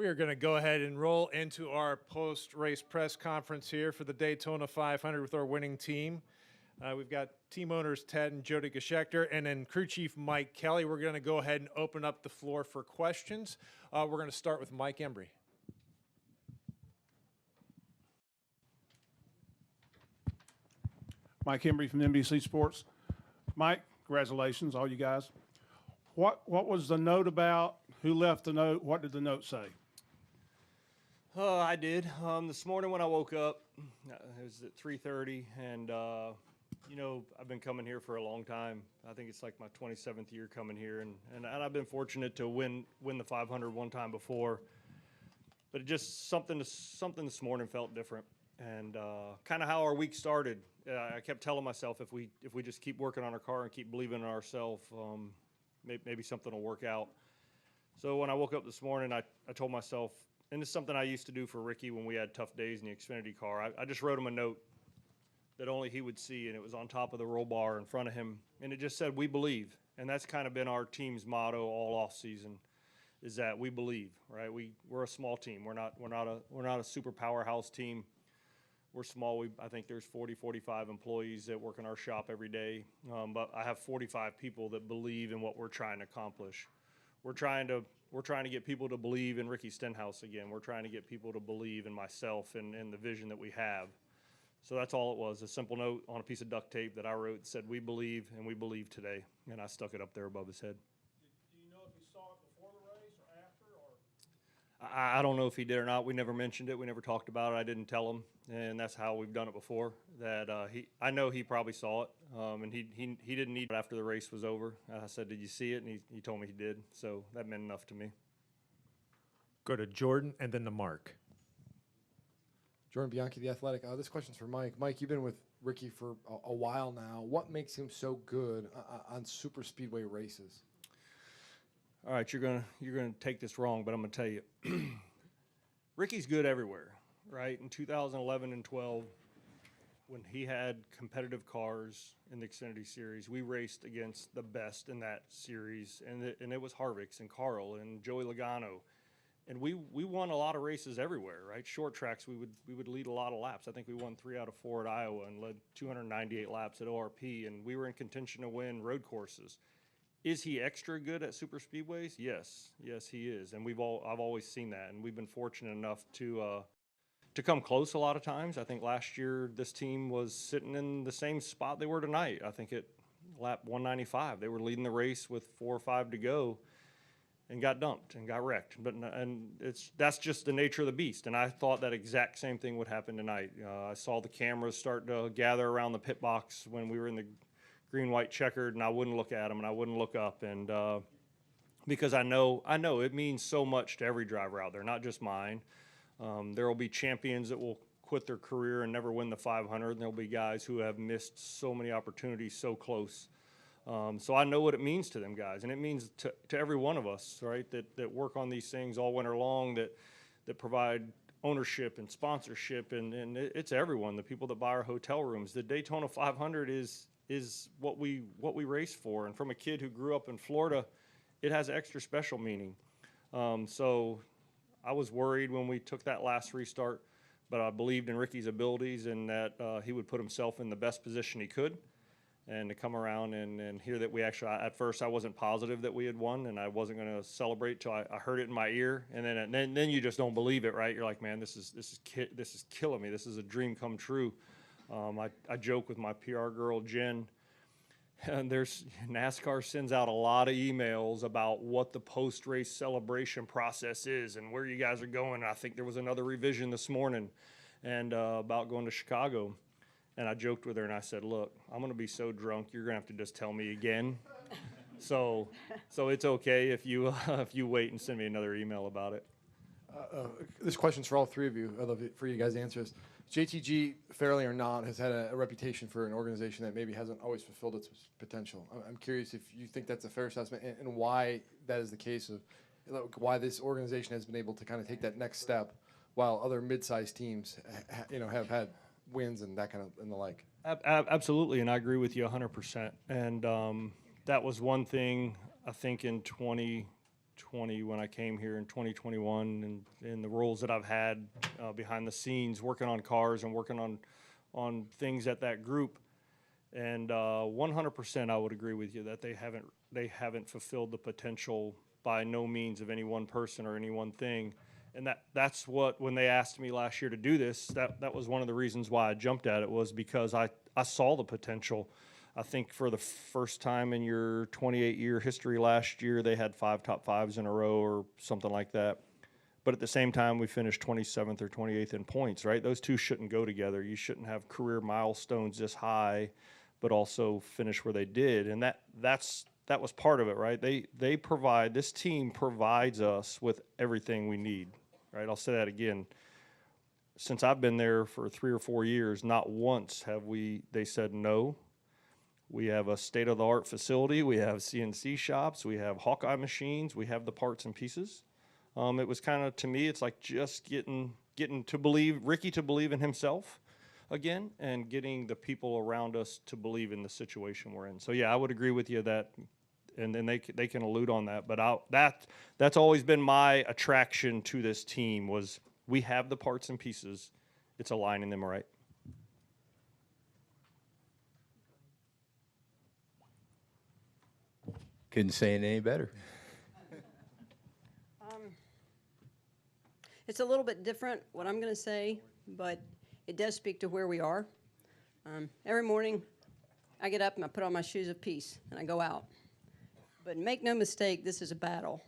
We are going to go ahead and roll into our post-race press conference here for the Daytona 500 with our winning team. We've got team owners Ted and Jody Geschecter, and then crew chief Mike Kelly. We're going to go ahead and open up the floor for questions. We're going to start with Mike Embry. Mike Embry from NBC Sports. Mike, congratulations, all you guys. What was the note about? Who left the note? What did the note say? I did. This morning when I woke up, it was at 3:30, and you know, I've been coming here for a long time. I think it's like my 27th year coming here, and I've been fortunate to win the 500 one time before. But it just something this morning felt different, and kind of how our week started. I kept telling myself if we just keep working on our car and keep believing in ourselves, maybe something will work out. So when I woke up this morning, I told myself, and it's something I used to do for Ricky when we had tough days in the Xfinity car. I just wrote him a note that only he would see, and it was on top of the roll bar in front of him, and it just said, "We believe." And that's kind of been our team's motto all off season, is that we believe, right? We're a small team. We're not a super powerhouse team. We're small. I think there's 40, 45 employees that work in our shop every day, but I have 45 people that believe in what we're trying to accomplish. We're trying to get people to believe in Ricky Stenhouse again. We're trying to get people to believe in myself and the vision that we have. So that's all it was, a simple note on a piece of duct tape that I wrote that said, "We believe, and we believe today." And I stuck it up there above his head. Do you know if he saw it before the race or after? I don't know if he did or not. We never mentioned it. We never talked about it. I didn't tell him, and that's how we've done it before. That I know he probably saw it, and he didn't need it after the race was over. I said, "Did you see it?" And he told me he did. So that meant enough to me. Go to Jordan and then to Mark. Jordan Bianchi, The Athletic. This question's for Mike. Mike, you've been with Ricky for a while now. What makes him so good on super speedway races? All right, you're gonna take this wrong, but I'm gonna tell you, Ricky's good everywhere, right? In 2011 and 12, when he had competitive cars in the Xfinity Series, we raced against the best in that series, and it was Harvick's and Carl and Joey Logano. And we won a lot of races everywhere, right? Short tracks, we would lead a lot of laps. I think we won 3 out of 4 at Iowa and led 298 laps at ORP, and we were in contention to win road courses. Is he extra good at super speedways? Yes, he is, and I've always seen that, and we've been fortunate enough to come close a lot of times. I think last year this team was sitting in the same spot they were tonight. I think at lap 195, they were leading the race with 4 or 5 to go, and got dumped and got wrecked. That's just the nature of the beast. And I thought that exact same thing would happen tonight. I saw the cameras start to gather around the pit box when we were in the green, white, checkered, and I wouldn't look at them and I wouldn't look up. And because I know it means so much to every driver out there, not just mine. There will be champions that will quit their career and never win the 500. And there will be guys who have missed so many opportunities so close. So I know what it means to them guys, and it means to every one of us, right, that work on these things all winter long, that provide ownership and sponsorship, and it's everyone, the people that buy our hotel rooms. The Daytona 500 is what we race for, and from a kid who grew up in Florida, it has extra special meaning. So I was worried when we took that last restart, but I believed in Ricky's abilities and that he would put himself in the best position he could. And to come around and hear that we actually, at first I wasn't positive that we had won, and I wasn't going to celebrate till I heard it in my ear, and then you just don't believe it, right? You're like, man, this is killing me. This is a dream come true. I joke with my PR girl Jen, and NASCAR sends out a lot of emails about what the post-race celebration process is and where you guys are going. I think there was another revision this morning, and about going to Chicago. And I joked with her and I said, "Look, I'm going to be so drunk, you're going to have to just tell me again." So it's okay if you wait and send me another email about it. This question's for all three of you. I'd love for you guys to answer this. JTG, fairly or not, has had a reputation for an organization that maybe hasn't always fulfilled its potential. I'm curious if you think that's a fair assessment and why that is the case, of why this organization has been able to kind of take that next step while other mid-sized teams have had wins and that kind of and the like. Absolutely, and I agree with you 100%. And that was one thing I think in 2020 when I came here in 2021, and the roles that I've had behind the scenes, working on cars and working on things at that group. And 100% I would agree with you that they haven't fulfilled the potential by no means of any one person or any one thing. And that's what, when they asked me last year to do this, that was one of the reasons why I jumped at it, was because I saw the potential. I think for the first time in your 28-year history last year, they had 5 top 5s in a row or something like that. But at the same time, we finished 27th or 28th in points, right? Those two shouldn't go together. You shouldn't have career milestones this high, but also finish where they did. And that was part of it, right? This team provides us with everything we need, right? I'll say that again. Since I've been there for 3 or 4 years, not once have they said no. We have a state-of-the-art facility. We have CNC shops. We have Hawkeye machines. We have the parts and pieces. It was kind of, to me, it's like just getting Ricky to believe in himself again, and getting the people around us to believe in the situation we're in. So yeah, I would agree with you that, and then they can allude on that. But that's always been my attraction to this team, was we have the parts and pieces. It's aligning them right. Couldn't say it any better. It's a little bit different what I'm going to say, but it does speak to where we are. Every morning, I get up and I put on my shoes of peace and I go out. But make no mistake, this is a battle.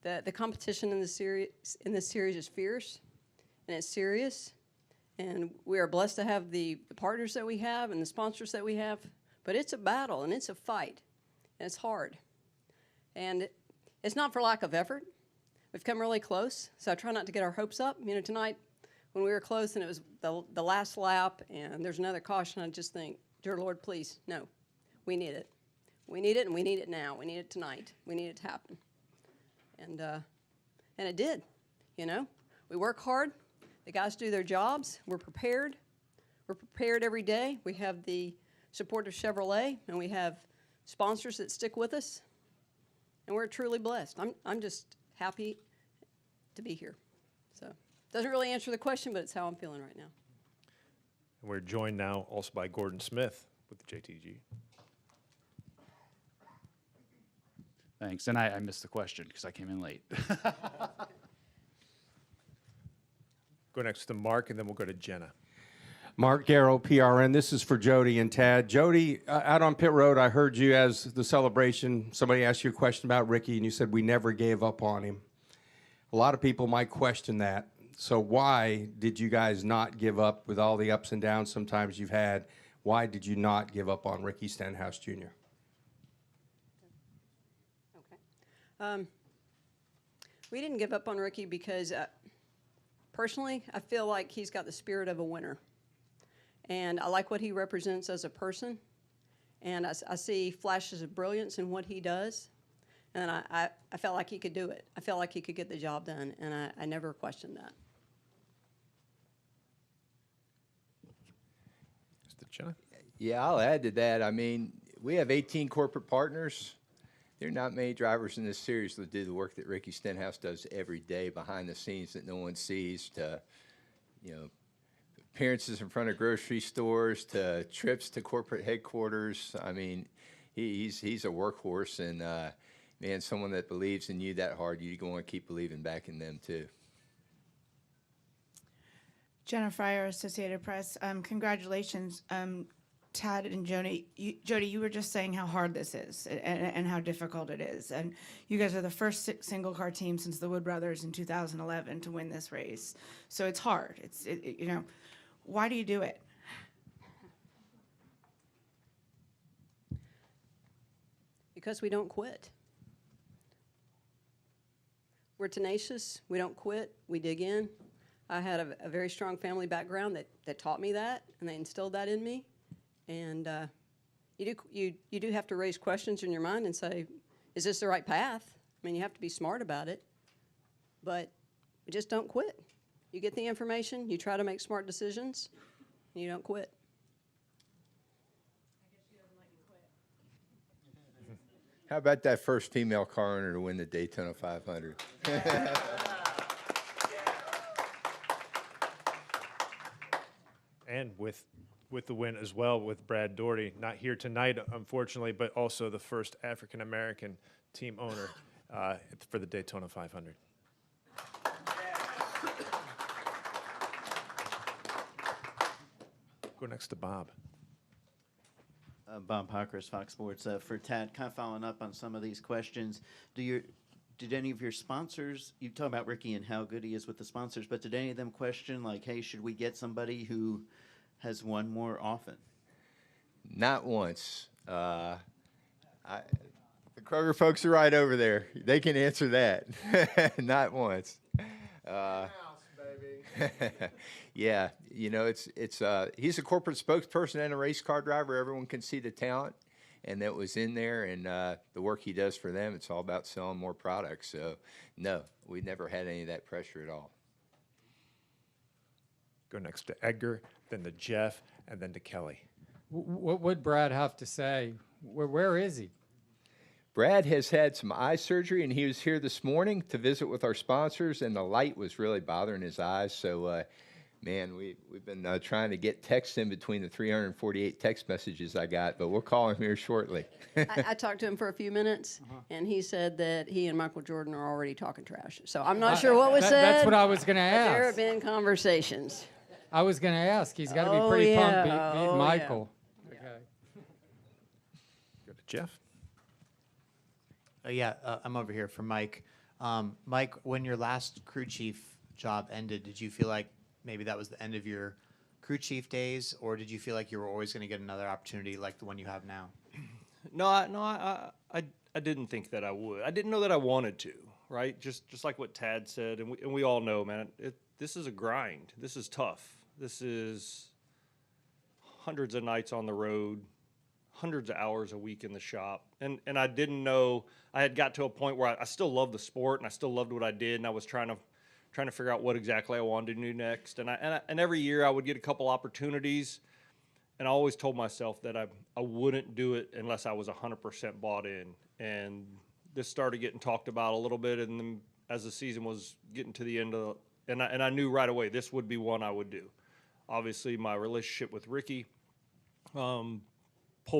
The competition in this series is fierce, and it's serious. And we are blessed to have the partners that we have and the sponsors that we have. But it's a battle and it's a fight, and it's hard. And it's not for lack of effort. We've come really close, so I try not to get our hopes up. You know, tonight when we were close and it was the last lap and there's another caution, I just think, dear Lord, please, no, we need it. We need it, and we need it now. We need it tonight. We need it to happen. And it did, you know. We work hard. The guys do their jobs. We're prepared. We're prepared every day. We have the support of Chevrolet, and we have sponsors that stick with us, and we're truly blessed. I'm just happy to be here. So doesn't really answer the question, but it's how I'm feeling right now. And we're joined now also by Gordon Smith with the JTG. Thanks. And I missed the question because I came in late. Go next to Mark, and then we'll go to Jenna. Mark Garrow, PRN. This is for Jody and Tad. Jody, out on pit road, I heard you as the celebration. Somebody asked you a question about Ricky, and you said we never gave up on him. A lot of people might question that. So why did you guys not give up with all the ups and downs sometimes you've had? Why did you not give up on Ricky Stenhouse Jr.? Okay. We didn't give up on Ricky because, personally, I feel like he's got the spirit of a winner. And I like what he represents as a person. And I see flashes of brilliance in what he does. And I felt like he could do it. I felt like he could get the job done. And I never questioned that. Mr. Jenna? Yeah, I'll add to that. I mean, we have 18 corporate partners. There are not many drivers in this series that do the work that Ricky Stenhouse does every day behind the scenes that no one sees, to, you know, appearances in front of grocery stores, to trips to corporate headquarters. I mean, he's a workhorse, and man, someone that believes in you that hard, you're going to keep believing back in them too. Jenna Fryer, Associated Press. Congratulations, Tad and Jody. Jody, you were just saying how hard this is and how difficult it is. And you guys are the first single-car team since the Wood Brothers in 2011 to win this race. So it's hard. You know, why do you do it? Because we don't quit. We're tenacious. We don't quit. We dig in. I had a very strong family background that taught me that, and they instilled that in me. And you do have to raise questions in your mind and say, is this the right path? I mean, you have to be smart about it, but you just don't quit. You get the information, you try to make smart decisions, and you don't quit. How about that first female car owner to win the Daytona 500? And with the win as well with Brad Doherty, not here tonight, unfortunately, but also the first African American team owner for the Daytona 500. Go next to Bob. Bob Hawkers, Fox Sports. For Tad, kind of following up on some of these questions, did any of your sponsors, you talk about Ricky and how good he is with the sponsors, but did any of them question, like, hey, should we get somebody who has won more often? Not once. The Kroger folks are right over there. They can answer that. Not once. Yeah, you know, he's a corporate spokesperson and a race car driver. Everyone can see the talent and that was in there, and the work he does for them. It's all about selling more products. So, no, we never had any of that pressure at all. Go next to Edgar, then to Jeff, and then to Kelly. What would Brad have to say? Where is he? Brad has had some eye surgery, and he was here this morning to visit with our sponsors, and the light was really bothering his eyes. So, man, we've been trying to get text in between the 348 text messages I got, but we'll call him here shortly. I talked to him for a few minutes, and he said that he and Michael Jordan are already talking trash. So I'm not sure what was said. That's what I was going to but there have ask. been conversations. I was going to ask. He's got to be Oh, pretty yeah. pumped beat Oh, yeah. Michael. Okay. Go to Jeff. I'm over here for Mike. Mike, when your last crew chief job ended, did you feel like maybe that was the end of your crew chief days, or did you feel like you were always going to get another opportunity like the one you have now? No, I didn't think that I would. I didn't know that I wanted to, right? Just like what Tad said, and we all know, man, this is a grind. This is tough. This is hundreds of nights on the road, hundreds of hours a week in the shop. And I didn't know, I had got to a point where I still loved the sport and I still loved what I did, and I was trying to figure out what exactly I wanted to do next. And every year I would get a couple opportunities, and I always told myself that I wouldn't do it unless I was 100% bought in. And this started getting talked about a little bit, and then as the season was getting to the end of and I knew right away this would be one I would do. Obviously, my relationship with Ricky pulled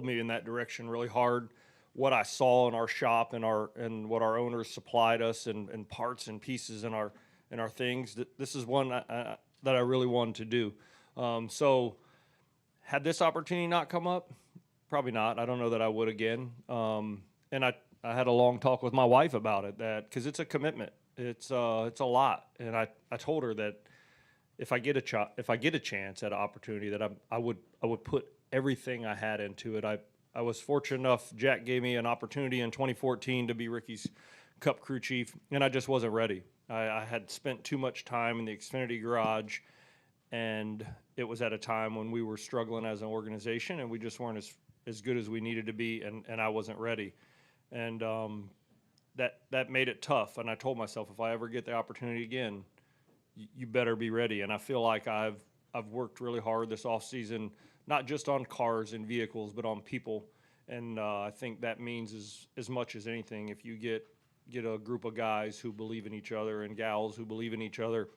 me in that direction really hard. What I saw in our shop and what our owners supplied us and parts and pieces in our things, this is one that I really wanted to do. So had this opportunity not come up, probably not. I don't know that I would again. And I had a long talk with my wife about it, that because it's a commitment. It's a lot, and I told her that if I get a chance at an opportunity, that I would put everything I had into it. I was fortunate enough. Jack gave me an opportunity in 2014 to be Ricky's Cup crew chief, and I just wasn't ready. I had spent too much time in the Xfinity garage, and it was at a time when we were struggling as an organization, and we just weren't as good as we needed to be, and I wasn't ready. And that made it tough. And I told myself, if I ever get the opportunity again, you better be ready. And I feel like I've worked really hard this offseason, not just on cars and vehicles, but on people. And I think that means as much as anything, if you get a group of guys who believe in each other and gals who believe in each other,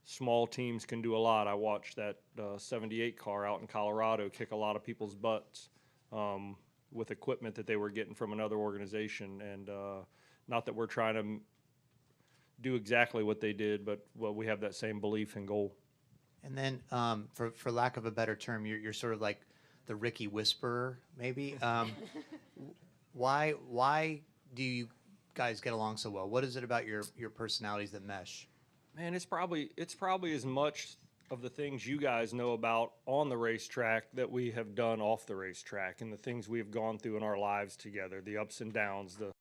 small teams can do a lot. I watched that 78 car out in Colorado kick a lot of people's butts with equipment that they were getting from another organization. And not that we're trying to do exactly what they did, but we have that same belief and goal. And then, for lack of a better term, you're sort of like the Ricky whisperer, maybe. Why do you guys get along so well? What is it about your personalities that mesh? Man, it's probably as much of the things you guys know about on the racetrack that we have done off the racetrack, and the things we have gone through in our lives together, the ups and downs, the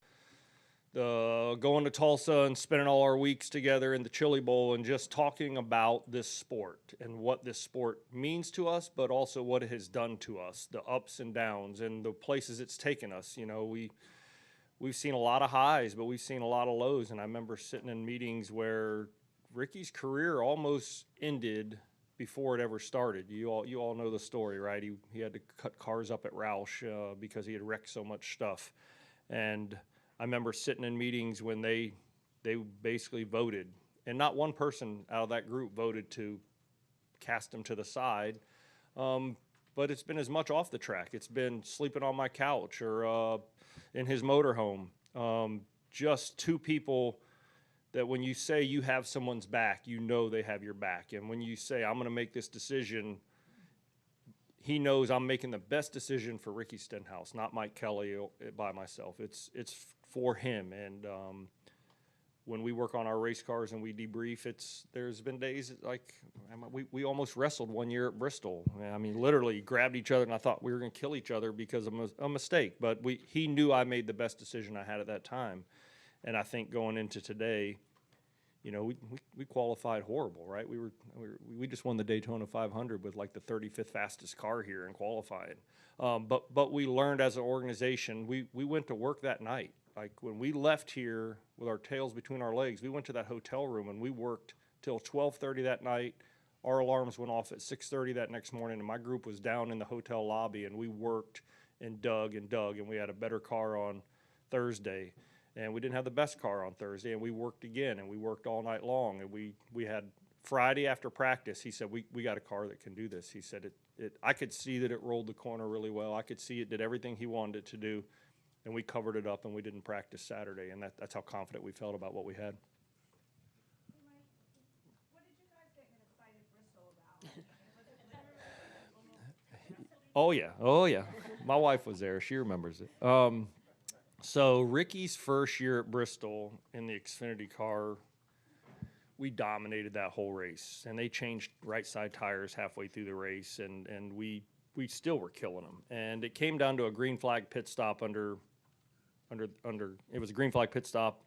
going to Tulsa and spending all our weeks together in the Chili Bowl and just talking about this sport and what this sport means to us, but also what it has done to us, the ups and downs and the places it's taken us. You know, we've seen a lot of highs, but we've seen a lot of lows. And I remember sitting in meetings where Ricky's career almost ended before it ever started. You all know the story, right? He had to cut cars up at Roush because he had wrecked so much stuff. And I remember sitting in meetings when they basically voted, and not one person out of that group voted to cast him to the side. But it's been as much off the track. It's been sleeping on my couch or in his motorhome. Just two people that when you say you have someone's back, you know they have your back. And when you say, I'm going to make this decision, he knows I'm making the best decision for Ricky Stenhouse, not Mike Kelly by myself. It's for him. And when we work on our race cars and we debrief, there's been days like we almost wrestled one year at Bristol. I mean, literally grabbed each other, and I thought we were going to kill each other because of a mistake. But he knew I made the best decision I had at that time. And I think going into today, you know, we qualified horrible, right? We just won the Daytona 500 with like the 35th fastest car here in qualifying. But we learned as an organization. We went to work that night. Like when we left here with our tails between our legs, we went to that hotel room and we worked till 12:30 that night. Our alarms went off at 6:30 that next morning, and my group was down in the hotel lobby, and we worked and dug, and we had a better car on Thursday. And we didn't have the best car on Thursday, and we worked again, and we worked all night long. And we had Friday after practice, he said, we got a car that can do this. He said, I could see that it rolled the corner really well. I could see it did everything he wanted it to do, and we covered it up, and we didn't practice Saturday. And that's how confident we felt about what we had. What did you guys get in a fight at Bristol about? Oh, yeah. My wife was there. She remembers it. So Ricky's first year at Bristol in the Xfinity car, we dominated that whole race. And they changed right side tires halfway through the race, and we still were killing them. And it came down to a green flag pit stop it was a green flag pit stop,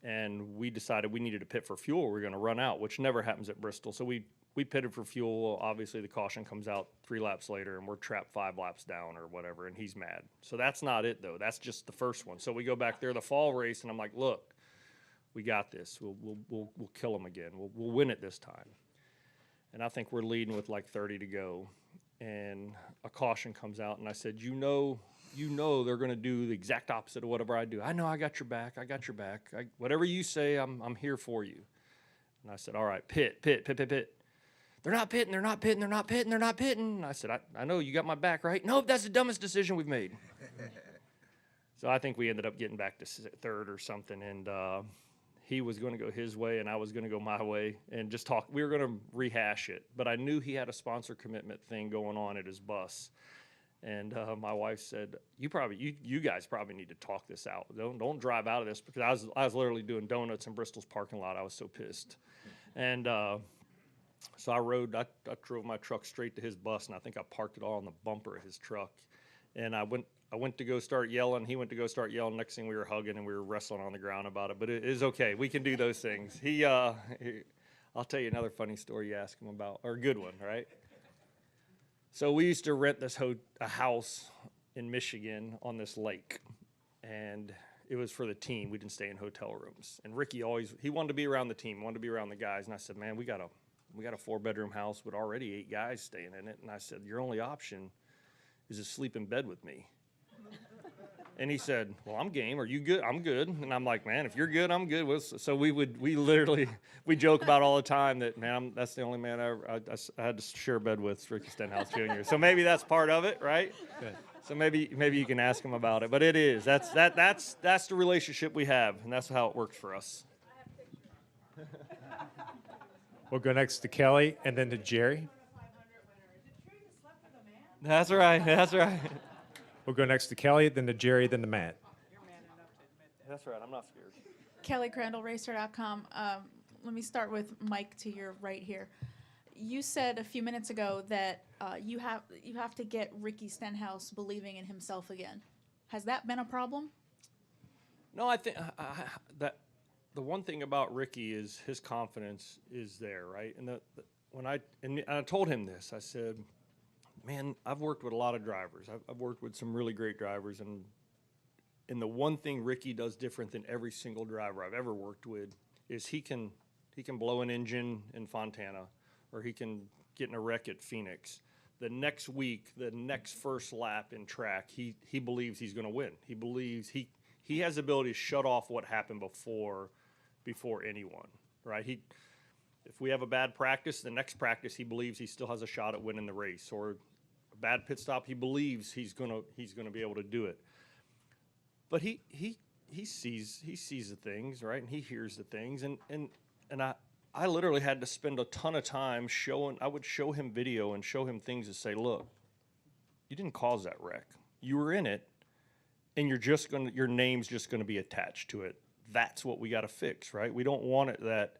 and we decided we needed to pit for fuel. We were going to run out, which never happens at Bristol. So we pitted for fuel. Obviously, the caution comes out 3 laps later, and we're trapped 5 laps down or whatever, and he's mad. So that's not it, though. That's just the first one. So we go back there the fall race, and I'm like, look, we got this. We'll kill him again. We'll win it this time. And I think we're leading with like 30 to go, and a caution comes out, and I said, you know they're going to do the exact opposite of whatever I do. I know I got your back. Whatever you say, I'm here for you. And I said, all right, pit. They're not pitting. And I said, I know you got my back, right? Nope, that's the dumbest decision we've made. So I think we ended up getting back to third or something, and he was going to go his way, and I was going to go my way, and just talk. We were going to rehash it, but I knew he had a sponsor commitment thing going on at his bus. And my wife said, you guys probably need to talk this out. Don't drive out of this, because I was literally doing donuts in Bristol's parking lot. I was so pissed. And so I drove my truck straight to his bus, and I think I parked it all on the bumper of his truck. And I went to go start yelling. He went to go start yelling. Next thing we were hugging, and we were wrestling on the ground about it. But it is okay. We can do those things. I'll tell you another funny story you ask him about, or a good one, right? So we used to rent a house in Michigan on this lake, and it was for the team. We didn't stay in hotel rooms. And Ricky he wanted to be around the team, wanted to be around the guys. And I said, man, we got a 4-bedroom house with already 8 guys staying in it. And I said, your only option is to sleep in bed with me. And he said, well, I'm game. Are you good? I'm good. And I'm like, man, if you're good, I'm good. So we joke about all the time that, man, that's the only man I had to share a bed with, Ricky Stenhouse Jr. So maybe that's part of it, right? Good. So maybe you can ask him about it. But it is. That's the relationship we have, and that's how it works for us. We'll go next to Kelly and then to Jerry. That's right. We'll go next to Kelly, then to Jerry, then to Matt. That's right. I'm not scared. Kelly Crandall, Racer.com. Let me start with Mike to your right here. You said a few minutes ago that you have to get Ricky Stenhouse believing in himself again. Has that been a problem? No, I think that the one thing about Ricky is his confidence is there, right? And when I told him this, I said, man, I've worked with a lot of drivers. I've worked with some really great drivers, and the one thing Ricky does different than every single driver I've ever worked with is he can blow an engine in Fontana, or he can get in a wreck at Phoenix. The next week, the next first lap in track, he believes he's going to win. He believes he has the ability to shut off what happened before anyone, right? If we have a bad practice, the next practice he believes he still has a shot at winning the race, or a bad pit stop, he believes he's gonna be able to do it. But he sees the things, right, and he hears the things, and I literally had to spend a ton of time I would show him video and show him things to say, look, you didn't cause that wreck. You were in it, and your name's just gonna be attached to it. That's what we gotta fix, right? We don't want it that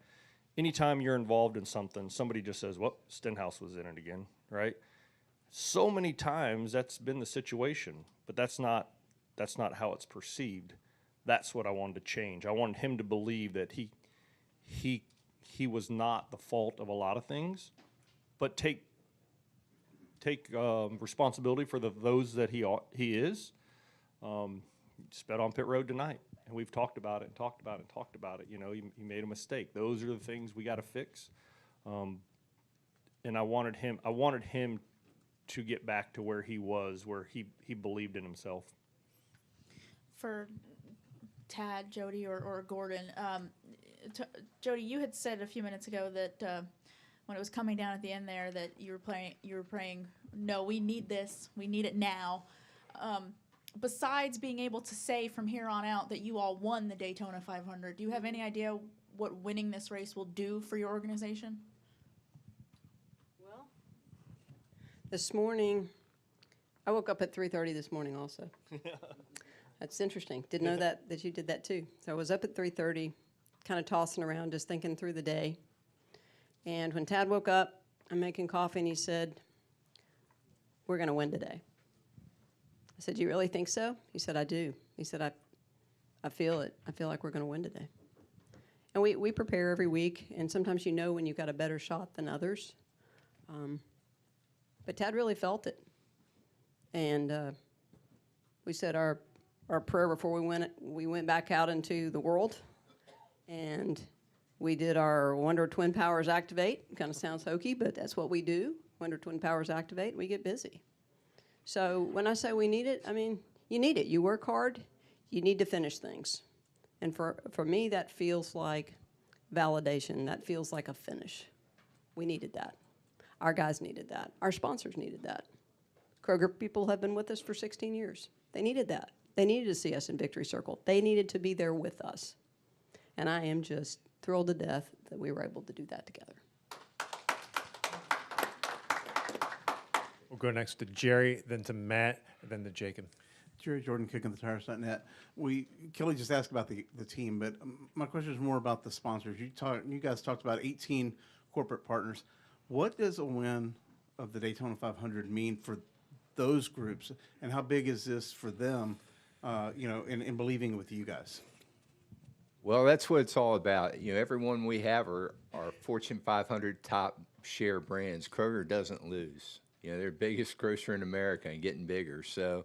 anytime you're involved in something, somebody just says, well, Stenhouse was in it again, right? So many times that's been the situation, but that's not how it's perceived. That's what I wanted to change. I wanted him to believe that he was not the fault of a lot of things, but take responsibility for those that he is. Sped on pit road tonight, and we've talked about it. You know, he made a mistake. Those are the things we got to fix. And I wanted him to get back to where he was, where he believed in himself. For Tad, Jody, or Gordon, Jody, you had said a few minutes ago that when it was coming down at the end there, that you were praying, no, we need this, we need it now. Besides being able to say from here on out that you all won the Daytona 500, do you have any idea what winning this race will do for your organization? Well, this morning, I woke up at 3:30 this morning also. That's interesting. Didn't know that you did that too. So I was up at 3:30, kind of tossing around, just thinking through the day. And when Tad woke up, I'm making coffee, and he said, we're going to win today. I said, you really think so? He said, I do. He said, I feel it. I feel like we're going to win today. And we prepare every week, and sometimes you know when you've got a better shot than others. But Tad really felt it. And we said our prayer before we went back out into the world, and we did our Wonder Twin Powers activate. Kind of sounds hokey, but that's what we do. Wonder Twin Powers activate, we get busy. So when I say we need it, I mean, you need it. You work hard, you need to finish things. And for me, that feels like validation. That feels like a finish. We needed that. Our guys needed that. Our sponsors needed that. Kroger people have been with us for 16 years. They needed that. They needed to see us in Victory Circle. They needed to be there with us. And I am just thrilled to death that we were able to do that together. We'll go next to Jerry, then to Matt, and then to Jacob. Jerry Jordan, KickingTheTires.net. Kelly just asked about the team, but my question is more about the sponsors. You guys talked about 18 corporate partners. What does a win of the Daytona 500 mean for those groups, and how big is this for them, in believing with you guys? Well, that's what it's all about. You know, everyone we have are Fortune 500 top share brands. Kroger doesn't lose. You know, they're the biggest grocer in America and getting bigger. So,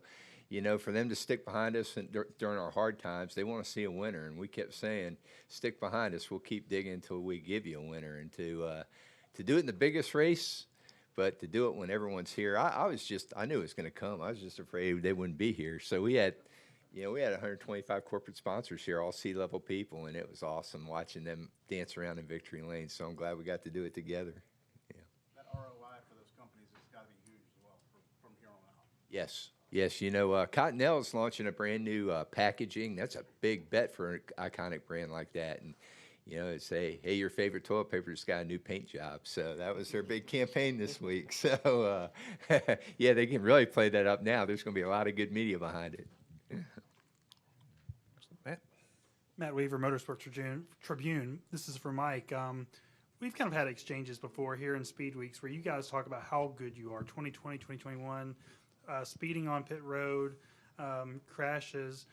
you know, for them to stick behind us during our hard times, they want to see a winner. And we kept saying, stick behind us. We'll keep digging until we give you a winner. And to do it in the biggest race, but to do it when everyone's here, I knew it was going to come. I was just afraid they wouldn't be here. So we had 125 corporate sponsors here, all C-level people, and it was awesome watching them dance around in victory lane. So I'm glad we got to do it together. Yeah. That ROI for those companies has got to be huge as well from here on out. Yes. You know, Cottonelle's launching a brand new packaging. That's a big bet for an iconic brand like that. And, you know, it's hey, your favorite toilet paper just got a new paint job. So that was their big campaign this week. So, yeah, they can really play that up now. There's going to be a lot of good media behind it. Matt Weaver, Motorsports Tribune. This is for Mike. We've kind of had exchanges before here in Speed Weeks where you guys talk about how good you are, 2020, 2021, speeding on pit road, crashes.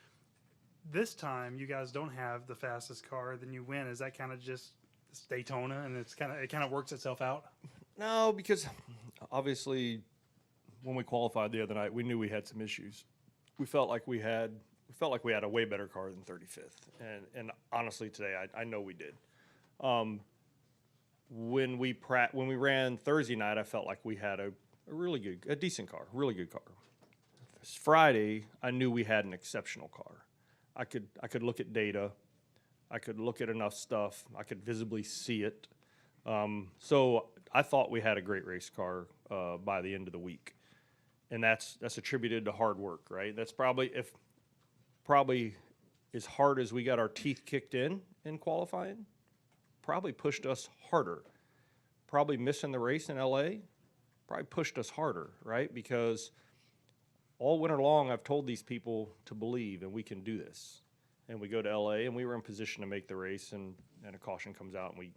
This time, you guys don't have the fastest car, then you win. Is that kind of just Daytona, and it kind of works itself out? No, because obviously, when we qualified the other night, we knew we had some issues. We felt like we had a way better car than 35th, and honestly, today I know we did. When we ran Thursday night, I felt like we had a decent car, really good car. Friday, I knew we had an exceptional car. I could look at data. I could look at enough stuff. I could visibly see it. So I thought we had a great race car by the end of the week, and that's attributed to hard work, right? That's probably as hard as we got our teeth kicked in qualifying, probably pushed us harder. Probably missing the race in LA, probably pushed us harder, right? Because all winter long, I've told these people to believe, and we can do this. And we go to LA, and we were in position to make the race, and a caution comes out, and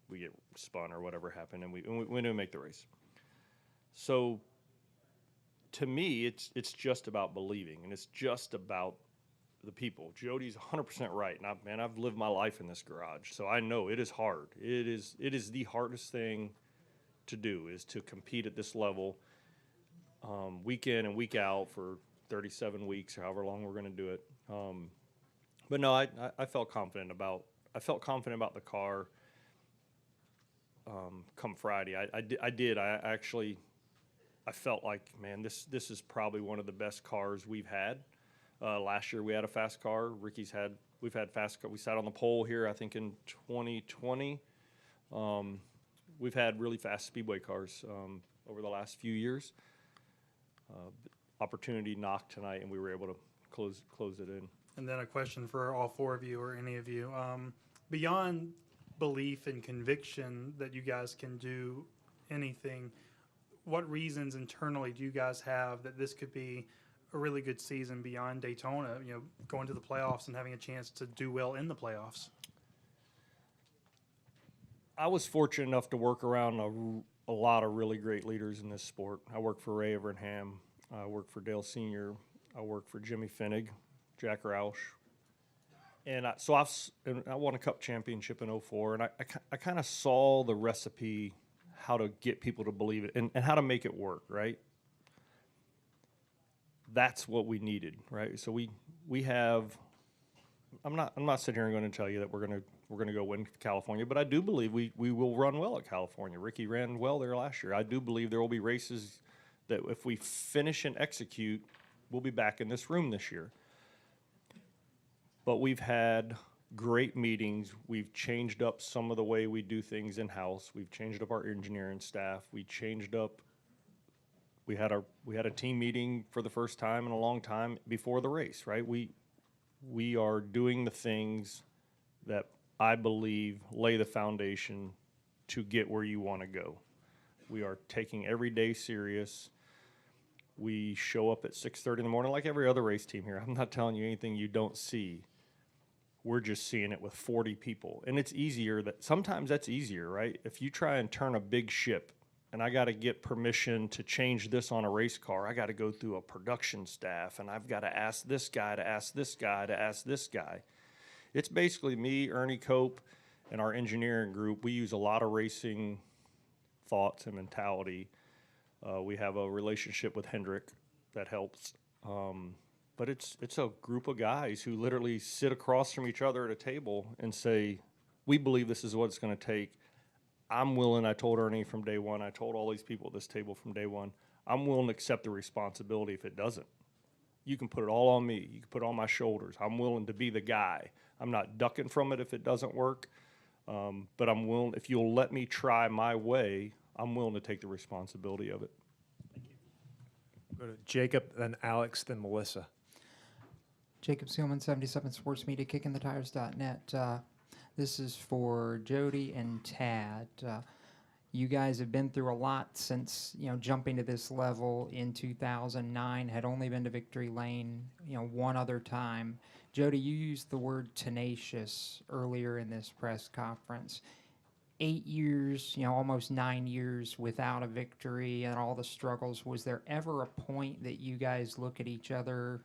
we get spun or whatever happened, and we didn't make the race. So to me, it's just about believing, and it's just about the people. Jody's 100% right, and I've lived my life in this garage, so I know it is hard. It is the hardest thing to do, is to compete at this level, week in and week out for 37 weeks or however long we're going to do it. But no, I felt confident about the car. Come Friday, I felt like, man, this is probably one of the best cars we've had. Last year we had a fast car. We've had fast car. We sat on the pole here, I think, in 2020. We've had really fast speedway cars over the last few years. Opportunity knocked tonight, and we were able to close it in. And then a question for all four of you or any of you. Beyond belief and conviction that you guys can do anything, what reasons internally do you guys have that this could be a really good season beyond Daytona, going to the playoffs and having a chance to do well in the playoffs? I was fortunate enough to work around a lot of really great leaders in this sport. I worked for Ray Evernham. I worked for Dale Sr. I worked for Jimmie Finnig, Jack Roush. And I won a Cup championship in 2004, and I kind of saw the recipe, how to get people to believe it and how to make it work, right? That's what we needed, right? So we have. I'm not sitting here and going to tell you that we're going to go win California, but I do believe we will run well at California. Ricky ran well there last year. I do believe there will be races that if we finish and execute, we'll be back in this room this year. But we've had great meetings. We've changed up some of the way we do things in-house. We've changed up our engineering staff. We had a team meeting for the first time in a long time before the race, right? We are doing the things that I believe lay the foundation to get where you want to go. We are taking every day serious. We show up at 6:30 in the morning like every other race team here. I'm not telling you anything you don't see. We're just seeing it with 40 people. And it's easier sometimes that's easier, right? If you try and turn a big ship and I got to get permission to change this on a race car, I got to go through a production staff, and I've got to ask this guy to ask this guy to ask this guy. It's basically me, Ernie Cope, and our engineering group. We use a lot of racing thoughts and mentality. We have a relationship with Hendrick that helps. But it's a group of guys who literally sit across from each other at a table and say, we believe this is what it's going to take. I'm willing, I told Ernie from day one, I told all these people at this table from day one, I'm willing to accept the responsibility if it doesn't. You can put it all on me. You can put it on my shoulders. I'm willing to be the guy. I'm not ducking from it if it doesn't work. But I'm willing, if you'll let me try my way, I'm willing to take the responsibility of it. Go to Jacob, then Alex, then Melissa. Jacob Seelman, 77 Sports Media, kickingthetires.net. This is for Jody and Tad. You guys have been through a lot since, jumping to this level in 2009, had only been to victory lane, one other time. Jody, you used the word tenacious earlier in this press conference. 8 years, almost 9 years without a victory and all the struggles. Was there ever a point that you guys look at each other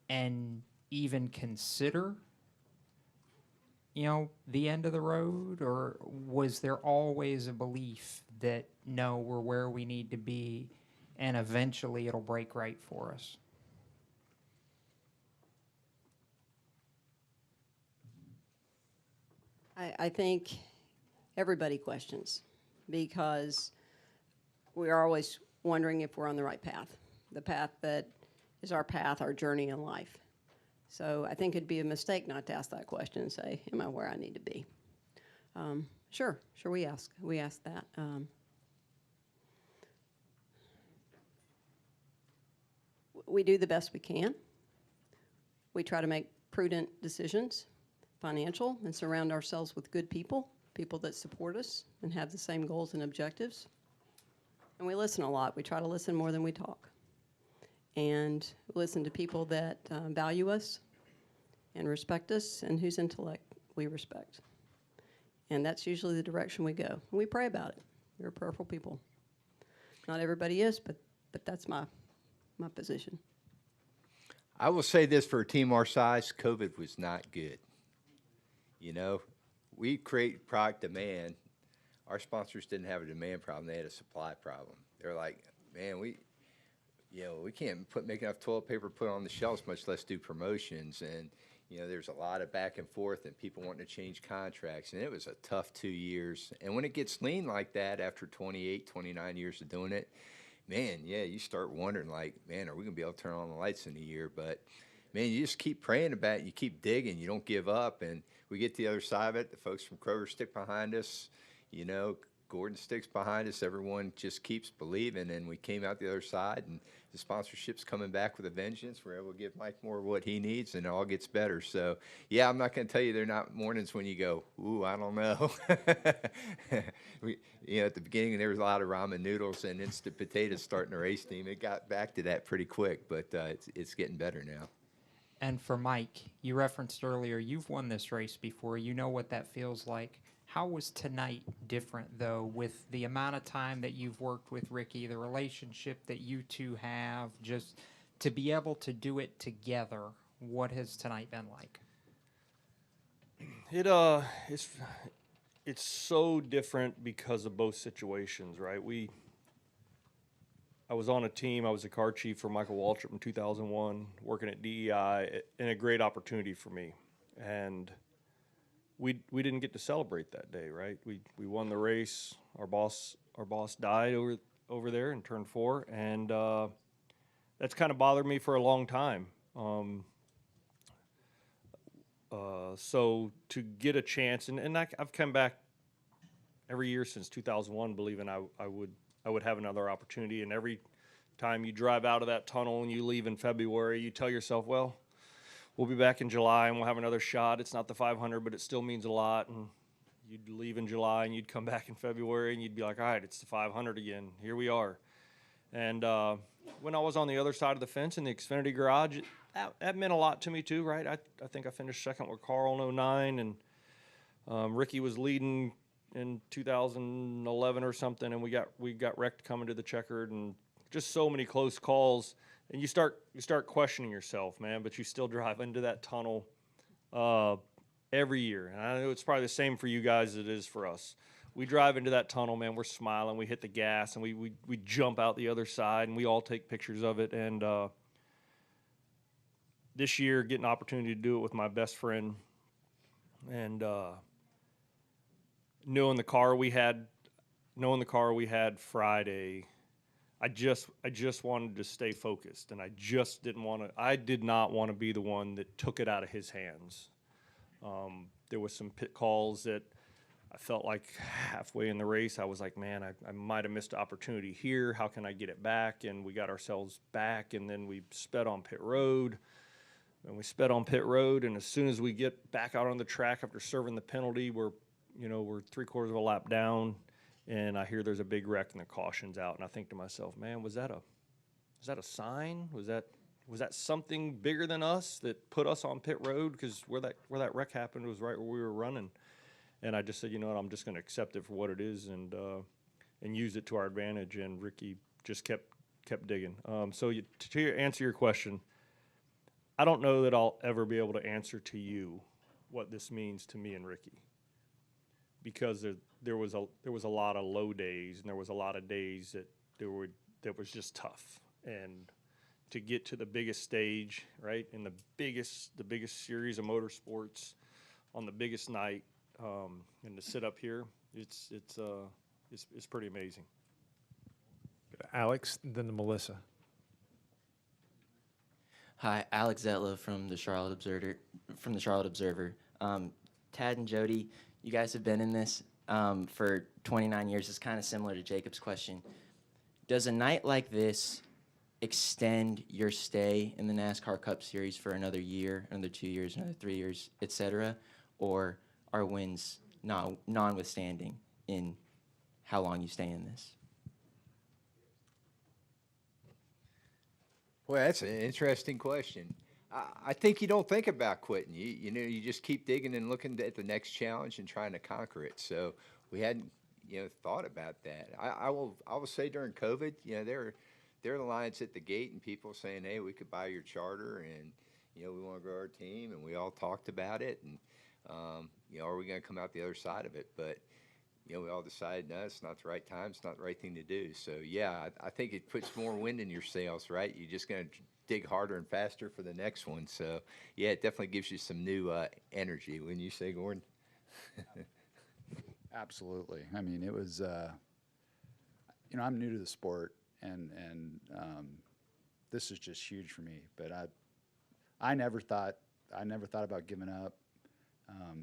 and even consider, the end of the road? Or was there always a belief that, no, we're where we need to be and eventually it'll break right for us? I think everybody questions, because we are always wondering if we're on the right path, the path that is our path, our journey in life. So I think it'd be a mistake not to ask that question and say, am I where I need to be? Sure, we ask that. We do the best we can. We try to make prudent decisions, financial, and surround ourselves with good people, people that support us and have the same goals and objectives. And we listen a lot. We try to listen more than we talk. And listen to people that value us and respect us and whose intellect we respect. And that's usually the direction we go. And we pray about it. We're prayerful people. Not everybody is, but that's my position. I will say this, for a team our size, COVID was not good. You know, we create product demand. Our sponsors didn't have a demand problem. They had a supply problem. They're like, man, we can't make enough toilet paper put on the shelves, much less do promotions. And, you know, there's a lot of back and forth and people wanting to change contracts. And it was a tough 2 years. And when it gets lean like that after 28, 29 years of doing it, man, yeah, you start wondering, like, man, are we going to be able to turn on the lights in a year? But, man, you just keep praying about it. You keep digging. You don't give up. And we get to the other side of it. The folks from Kroger stick behind us. You know, Gordon sticks behind us. Everyone just keeps believing. And we came out the other side, and the sponsorship's coming back with a vengeance. We're able to give Mike more of what he needs, and it all gets better. So, yeah, I'm not going to tell you they're not mornings when you go, ooh, I don't know. At the beginning, there was a lot of ramen noodles and instant potatoes starting the race team. It got back to that pretty quick, but it's getting better now. And for Mike, you referenced earlier, you've won this race before. You know what that feels like. How was tonight different, though, with the amount of time that you've worked with Ricky, the relationship that you two have, just to be able to do it together? What has tonight been like? It's so different because of both situations, right? I was on a team. I was a car chief for Michael Waltrip in 2001, working at DEI, and a great opportunity for me. And we didn't get to celebrate that day, right? We won the race. Our boss died over there in turn 4, and that's kind of bothered me for a long time. So to get a chance, and I've come back every year since 2001, believing I would have another opportunity. And every time you drive out of that tunnel and you leave in February, you tell yourself, well, we'll be back in July and we'll have another shot. It's not the 500, but it still means a lot. And you'd leave in July and you'd come back in February and you'd be like, all right, it's the 500 again. Here we are. And when I was on the other side of the fence in the Xfinity garage, that meant a lot to me too, right? I think I finished second with Carl in 09, and Ricky was leading in 2011 or something, and we got wrecked coming to the checkered, and just so many close calls. And you start questioning yourself, man, but you still drive into that tunnel every year. And I know it's probably the same for you guys as it is for us. We drive into that tunnel, man, we're smiling, we hit the gas, and we jump out the other side, and we all take pictures of it. And this year, getting an opportunity to do it with my best friend, and knowing the car we had Friday, I just wanted to stay focused, and I did not want to be the one that took it out of his hands. There was some pit calls that I felt like halfway in the race, I was like, man, I might have missed an opportunity here. How can I get it back? And we got ourselves back, and then we sped on pit road. And we sped on pit road, and as soon as we get back out on the track after serving the penalty, we're 3/4 of a lap down, and I hear there's a big wreck and the caution's out, and I think to myself, man, was that a sign? Was that something bigger than us that put us on pit road? Because where that wreck happened was right where we were running, and I just said, you know what, I'm just going to accept it for what it is and use it to our advantage. And Ricky just kept digging. So to answer your question, I don't know that I'll ever be able to answer to you what this means to me and Ricky, because there was a lot of low days, and there was a lot of days that was just tough. And to get to the biggest stage, right, in the biggest series of motorsports on the biggest night, and to sit up here, it's pretty amazing. Alex, then to Melissa. Hi, Alex Zetla from the Charlotte Observer. Tad and Jody, you guys have been in this for 29 years. It's kind of similar to Jacob's question. Does a night like this extend your stay in the NASCAR Cup Series for another year, another 2 years, another 3 years, etc., or are wins non-withstanding in how long you stay in this? Well, that's an interesting question. I think you don't think about quitting. You know, you just keep digging and looking at the next challenge and trying to conquer it. So we hadn't, thought about that. I will say during COVID, there are lines at the gate and people saying, hey, we could buy your charter and, we want to grow our team. And we all talked about it. And, are we going to come out the other side of it? But, we all decided, no, it's not the right time. It's not the right thing to do. So, yeah, I think it puts more wind in your sails, right? You're just going to dig harder and faster for the next one. So, yeah, it definitely gives you some new energy. Wouldn't you say, Gordon? Absolutely. I mean, it was, I'm new to the sport, and this is just huge for me. But I never thought about giving up.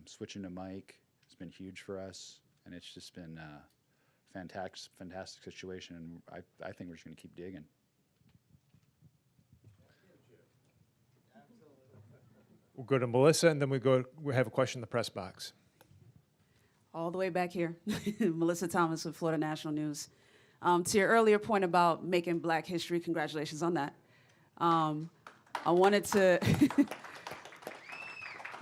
Switching to Mike has been huge for us, and it's just been a fantastic situation. And I think we're just going to keep digging. We'll go to Melissa, and then we have a question in the press box. All the way back here, Melissa Thomas with Florida National News. To your earlier point about making Black history, congratulations on that. I wanted to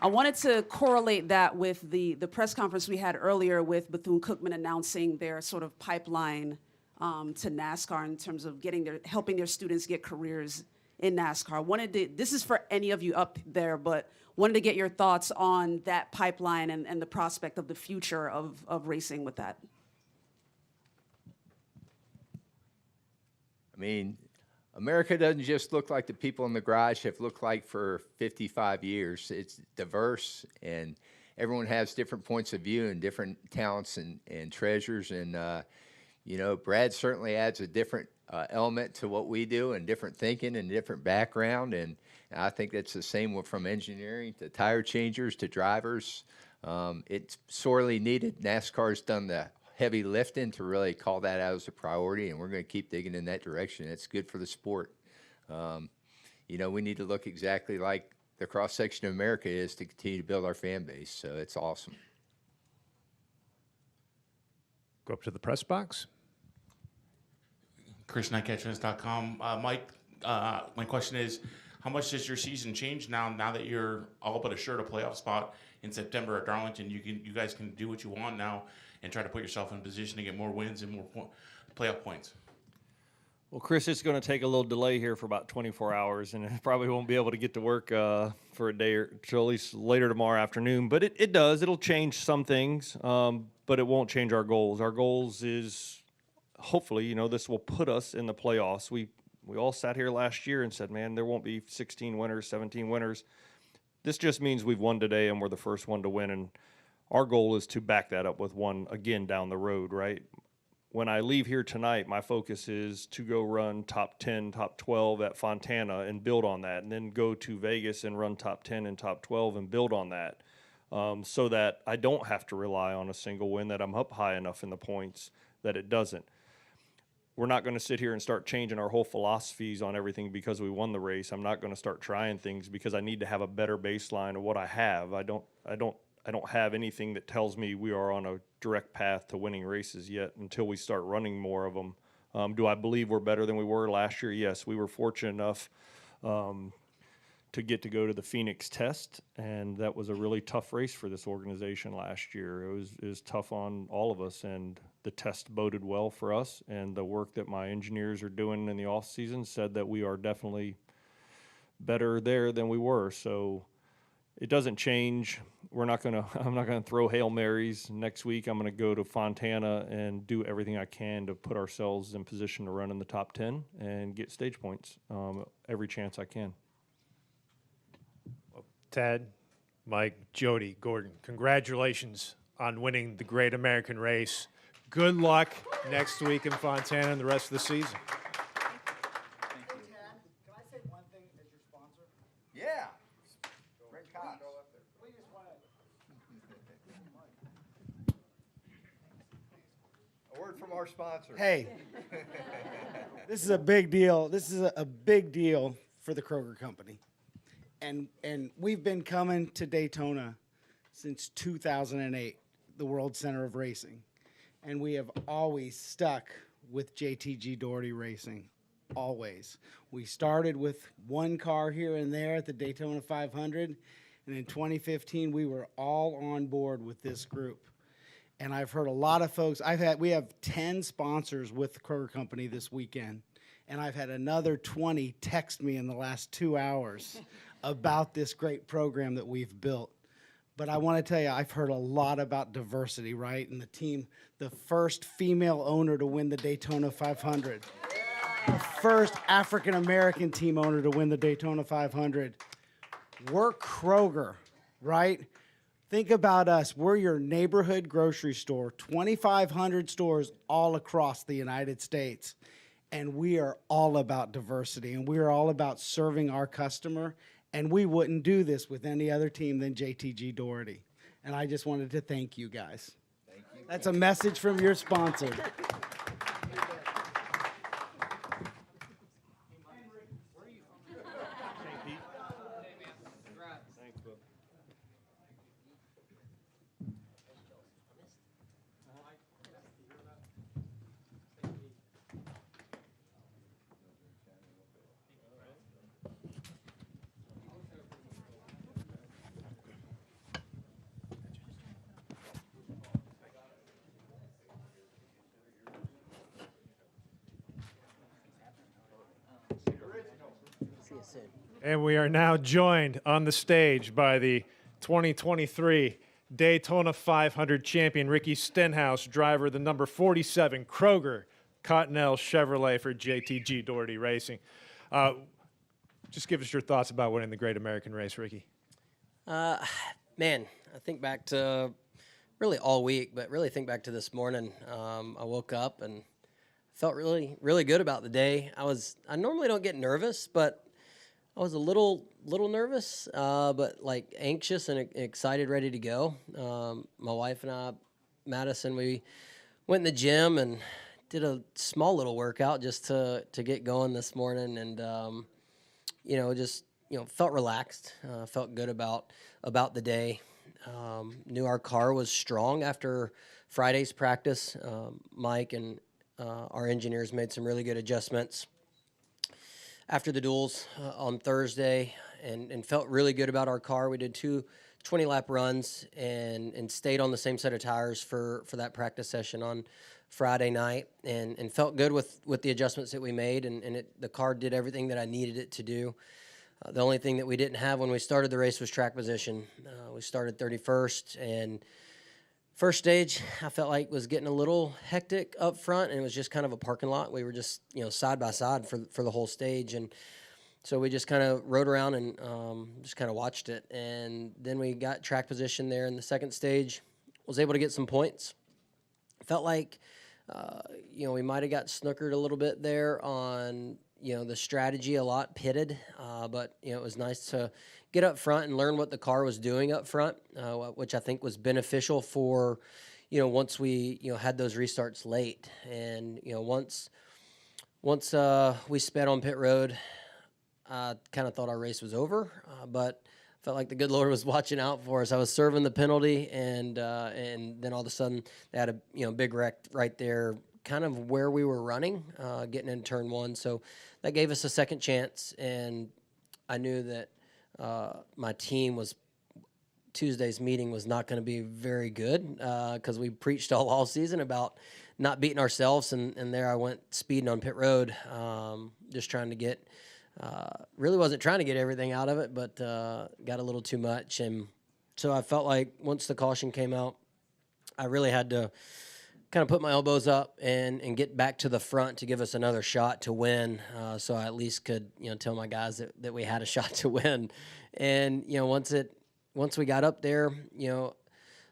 I wanted to correlate that with the press conference we had earlier with Bethune-Cookman announcing their sort of pipeline to NASCAR in terms of helping their students get careers in NASCAR. This is for any of you up there, but wanted to get your thoughts on that pipeline and the prospect of the future of racing with that. I mean, America doesn't just look like the people in the garage have looked like for 55 years. It's diverse, and everyone has different points of view and different talents and treasures. And, Brad certainly adds a different element to what we do, and different thinking and different background. And I think that's the same from engineering to tire changers to drivers. It's sorely needed. NASCAR's done the heavy lifting to really call that out as a priority, and we're going to keep digging in that direction. It's good for the sport. We need to look exactly like the cross-section of America is to continue to build our fan base, so it's awesome. Go up to the press box. ChrisKnightCatchers.com. Mike, my question is, how much does your season change now that you're all but assured a playoff spot in September at Darlington? You guys can do what you want now and try to put yourself in a position to get more wins and more playoff points. Well, Chris, it's going to take a little delay here for about 24 hours, and I probably won't be able to get to work for a day or till at least later tomorrow afternoon. But it does. It'll change some things, but it won't change our goals. Our goals is hopefully, this will put us in the playoffs. We all sat here last year and said, man, there won't be 16 winners, 17 winners. This just means we've won today and we're the first one to win, and our goal is to back that up with one again down the road, right? When I leave here tonight, my focus is to go run top 10, top 12 at Fontana and build on that, and then go to Vegas and run top 10 and top 12 and build on that, so that I don't have to rely on a single win, that I'm up high enough in the points that it doesn't. We're not going to sit here and start changing our whole philosophies on everything because we won the race. I'm not going to start trying things because I need to have a better baseline of what I have. I don't have anything that tells me we are on a direct path to winning races yet until we start running more of them. Do I believe we're better than we were last year? Yes, we were fortunate enough to get to go to the Phoenix test, and that was a really tough race for this organization last year. It was tough on all of us, and the test boded well for us, and the work that my engineers are doing in the off season said that we are definitely better there than we were. So it doesn't change. I'm not gonna throw Hail Marys. Next week I'm gonna go to Fontana and do everything I can to put ourselves in position to run in the top 10 and get stage points every chance I can. Tad, Mike, Jody, Gordon, congratulations on winning the Great American Race. Good luck next week in Fontana and the rest of the season. Yeah. A word from our sponsor. Hey, this is a big deal. This is a big deal for the Kroger Company. And we've been coming to Daytona since 2008, the World Center of Racing. And we have always stuck with JTG Doherty Racing. Always. We started with one car here and there at the Daytona 500. And in 2015, we were all on board with this group. And I've heard a lot of folks, we have 10 sponsors with the Kroger Company this weekend. And I've had another 20 text me in the last 2 hours about this great program that we've built. But I want to tell you, I've heard a lot about diversity, right? And the team, the first female owner to win the Daytona 500. The first African-American team owner to win the Daytona 500. We're Kroger, right? Think about us. We're your neighborhood grocery store, 2,500 stores all across the United States. And we are all about diversity, and we are all about serving our customer. And we wouldn't do this with any other team than JTG Doherty. And I just wanted to thank you guys. Thank you. That's a message from your sponsor. And we are now joined on the stage by the 2023 Daytona 500 champion, Ricky Stenhouse, driver of the number 47 Kroger Cottonelle Chevrolet for JTG Doherty Racing. Just give us your thoughts about winning the Great American Race, Ricky. Man, I think back to really all week, but really think back to this morning. I woke up and felt really, really good about the day. I normally don't get nervous, but I was a little nervous, but like anxious and excited, ready to go. My wife and I, Madison, we went in the gym and did a small little workout just to get going this morning, and felt relaxed, felt good about the day. Knew our car was strong after Friday's practice. Mike and our engineers made some really good adjustments after the duels on Thursday, and felt really good about our car. We did two 20-lap runs and stayed on the same set of tires for that practice session on Friday night, and felt good with the adjustments that we made, and the car did everything that I needed it to do. The only thing that we didn't have when we started the race was track position. We started 31st, and first stage I felt like was getting a little hectic up front, and it was just kind of a parking lot. We were just side by side for the whole stage, and so we just kind of rode around and just kind of watched it. And then we got track position there in the second stage, was able to get some points. Felt like we might have got snookered a little bit there on the strategy, a lot pitted, but it was nice to get up front and learn what the car was doing up front, which I think was beneficial for, once we, had those restarts late. And, once we sped on pit road, I kind of thought our race was over, but felt like the good Lord was watching out for us. I was serving the penalty, and then all of a sudden they had a big wreck right there, kind of where we were running, getting into turn one. So that gave us a second chance, and I knew that my team Tuesday's meeting was not going to be very good, because we preached all season about not beating ourselves, and there I went speeding on pit road, just trying to get, really wasn't trying to get everything out of it, but got a little too much. And so I felt like once the caution came out, I really had to kind of put my elbows up and get back to the front to give us another shot to win, so I at least could tell my guys that we had a shot to win. And once we got up there,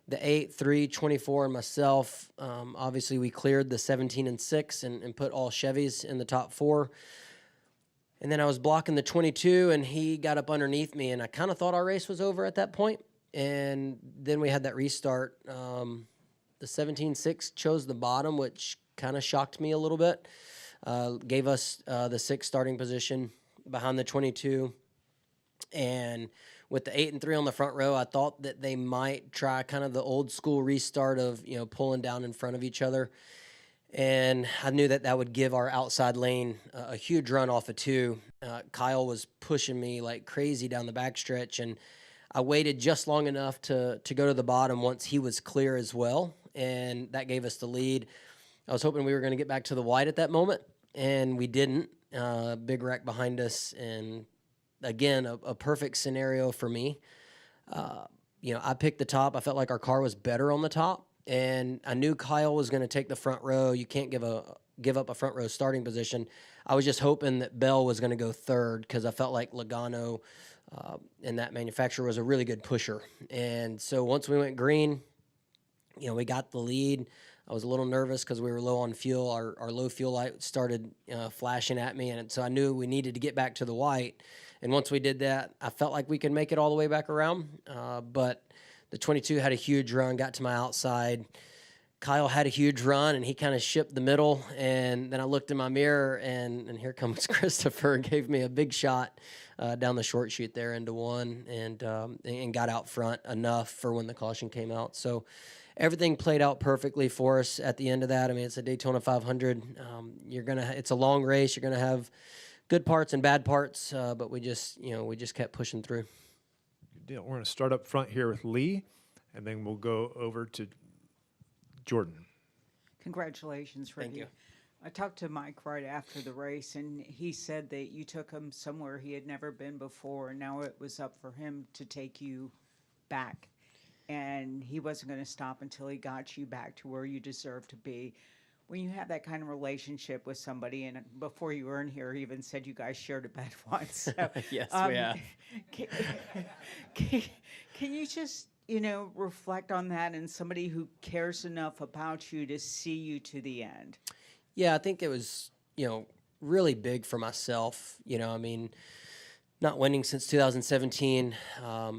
the 8, 3, 24, and myself, obviously we cleared the 17 and 6 and put all Chevys in the top 4. And then I was blocking the 22, and he got up underneath me, and I kind of thought our race was over at that point. And then we had that restart. The 17.6 chose the bottom, which kind of shocked me a little bit. Gave us the 6th starting position behind the 22. And with the 8 and 3 on the front row, I thought that they might try kind of the old school restart of, pulling down in front of each other. And I knew that that would give our outside lane a huge run off of 2. Kyle was pushing me like crazy down the backstretch, and I waited just long enough to go to the bottom once he was clear as well, and that gave us the lead. I was hoping we were going to get back to the white at that moment, and we didn't. Big wreck behind us, and again, a perfect scenario for me. I picked the top. I felt like our car was better on the top, and I knew Kyle was going to take the front row. You can't give up a front row starting position. I was just hoping that Bell was going to go 3rd because I felt like Logano and that manufacturer was a really good pusher. And so once we went green, we got the lead. I was a little nervous because we were low on fuel. Our low fuel light started flashing at me, and so I knew we needed to get back to the white. And once we did that, I felt like we could make it all the way back around. But the 22 had a huge run, got to my outside. Kyle had a huge run, and he kind of shipped the middle. And then I looked in my mirror, and here comes Christopher and gave me a big shot down the short chute there into 1, and got out front enough for when the caution came out. So everything played out perfectly for us at the end of that. I mean, it's a Daytona 500. It's a long race. You're gonna have good parts and bad parts, but we just kept pushing through. Good deal. We're going to start up front here with Lee, and then we'll go over to Jordan. Congratulations, Ricky. Thank you. I talked to Mike right after the race, and he said that you took him somewhere he had never been before, and now it was up for him to take you back. And he wasn't going to stop until he got you back to where you deserve to be. When you have that kind of relationship with somebody, and before you were in here, he even said you guys shared a bed once. So, Yes, we have. Can you just, reflect on that, and somebody who cares enough about you to see you to the end? Yeah, I think it was, really big for myself. Not winning since 2017,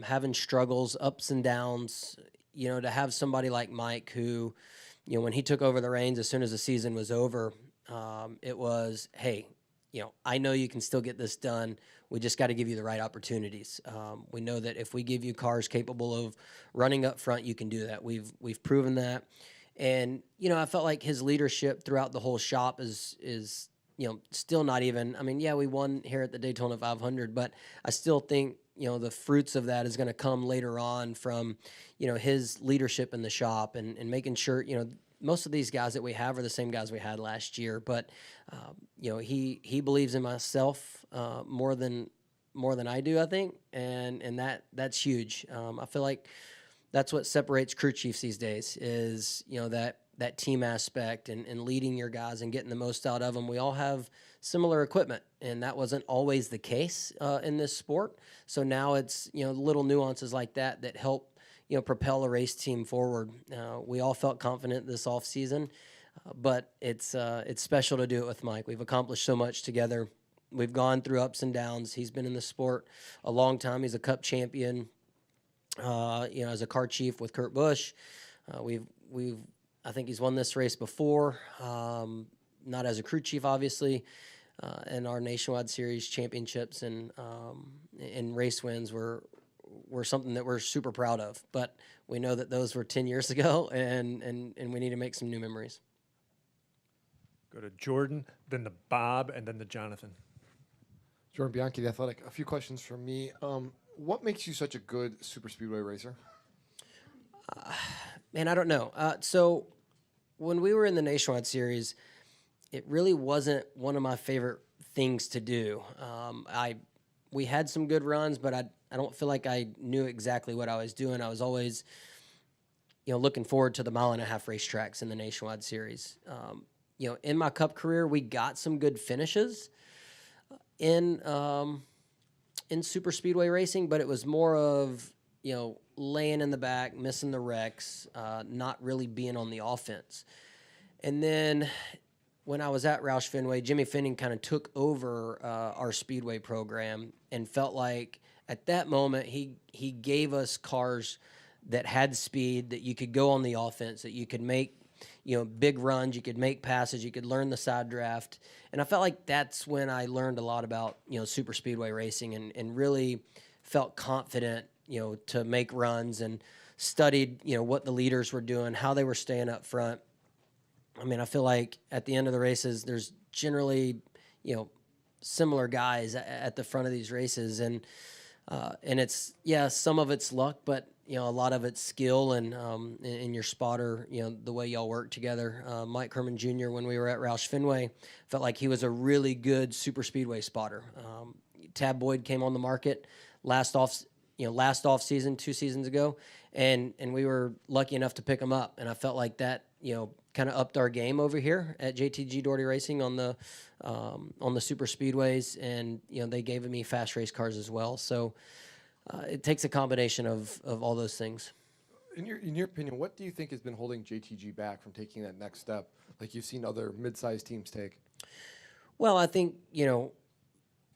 having struggles, ups and downs, to have somebody like Mike who, when he took over the reins as soon as the season was over, it was, hey, I know you can still get this done. We just got to give you the right opportunities. We know that if we give you cars capable of running up front, you can do that. We've proven that. And, I felt like his leadership throughout the whole shop is still not even, we won here at the Daytona 500, but I still think, the fruits of that is going to come later on from, his leadership in the shop and making sure, most of these guys that we have are the same guys we had last year, but, he believes in myself more than I do, I think, and that's huge. I feel like that's what separates crew chiefs these days is, that team aspect and leading your guys and getting the most out of them. We all have similar equipment, and that wasn't always the case in this sport. So now it's, little nuances like that help, propel a race team forward. We all felt confident this off season, but it's special to do it with Mike. We've accomplished so much together. We've gone through ups and downs. He's been in the sport a long time. He's a Cup champion, as a car chief with Kurt Busch. I think he's won this race before, not as a crew chief, obviously, and our Nationwide Series championships and race wins were something that we're super proud of. But we know that those were 10 years ago, and we need to make some new memories. Go to Jordan, then to Bob, and then to Jonathan. Jordan Bianchi, The Athletic. A few questions from me. What makes you such a good super speedway racer? Man, I don't know. So when we were in the Nationwide Series, it really wasn't one of my favorite things to do. We had some good runs, but I don't feel like I knew exactly what I was doing. I was always, looking forward to the 1.5 mile racetracks in the Nationwide Series. In my Cup career, we got some good finishes in super speedway racing, but it was more of, laying in the back, missing the wrecks, not really being on the offense. And then when I was at Roush Fenway, Jimmy Finning kind of took over our speedway program, and felt like at that moment he gave us cars that had speed, that you could go on the offense, that you could make, big runs, you could make passes, you could learn the side draft. And I felt like that's when I learned a lot about, super speedway racing, and really felt confident, to make runs, and studied, what the leaders were doing, how they were staying up front. I mean, I feel like at the end of the races, there's generally, similar guys at the front of these races. And it's, some of it's luck, but, a lot of it's skill and in your spotter, the way y'all work together. Mike Herman Jr., when we were at Roush Fenway, felt like he was a really good super speedway spotter. Tab Boyd came on the market last off season, 2 seasons ago, and we were lucky enough to pick him up. And I felt like that, kind of upped our game over here at JTG Doherty Racing on the super speedways, and they gave me fast race cars as well. So it takes a combination of all those things. In your opinion, what do you think has been holding JTG back from taking that next step, like you've seen other mid-sized teams take? Well, I think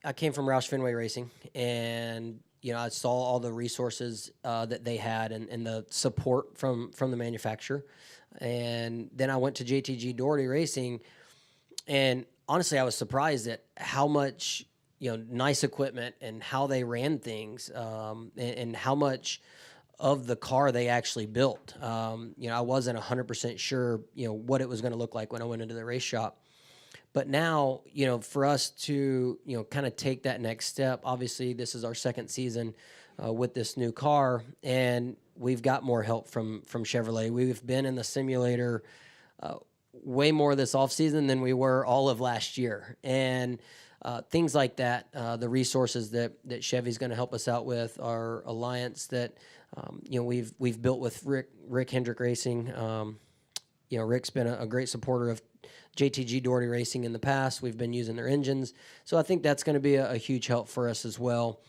I came from Roush Fenway Racing, and I saw all the resources that they had, and the support from the manufacturer. And then I went to JTG Doherty Racing, and honestly, I was surprised at how much nice equipment and how they ran things, and how much of the car they actually built. I wasn't 100% sure what it was going to look like when I went into the race shop. But now, for us to, kind of take that next step, obviously this is our second season with this new car, and we've got more help from Chevrolet. We've been in the simulator way more this offseason than we were all of last year. And things like that, the resources that Chevy's going to help us out with, our alliance that, we've built with Rick Hendrick Racing. Rick's been a great supporter of JTG Doherty Racing in the past. We've been using their engines. So I think that's going to be a huge help for us as well.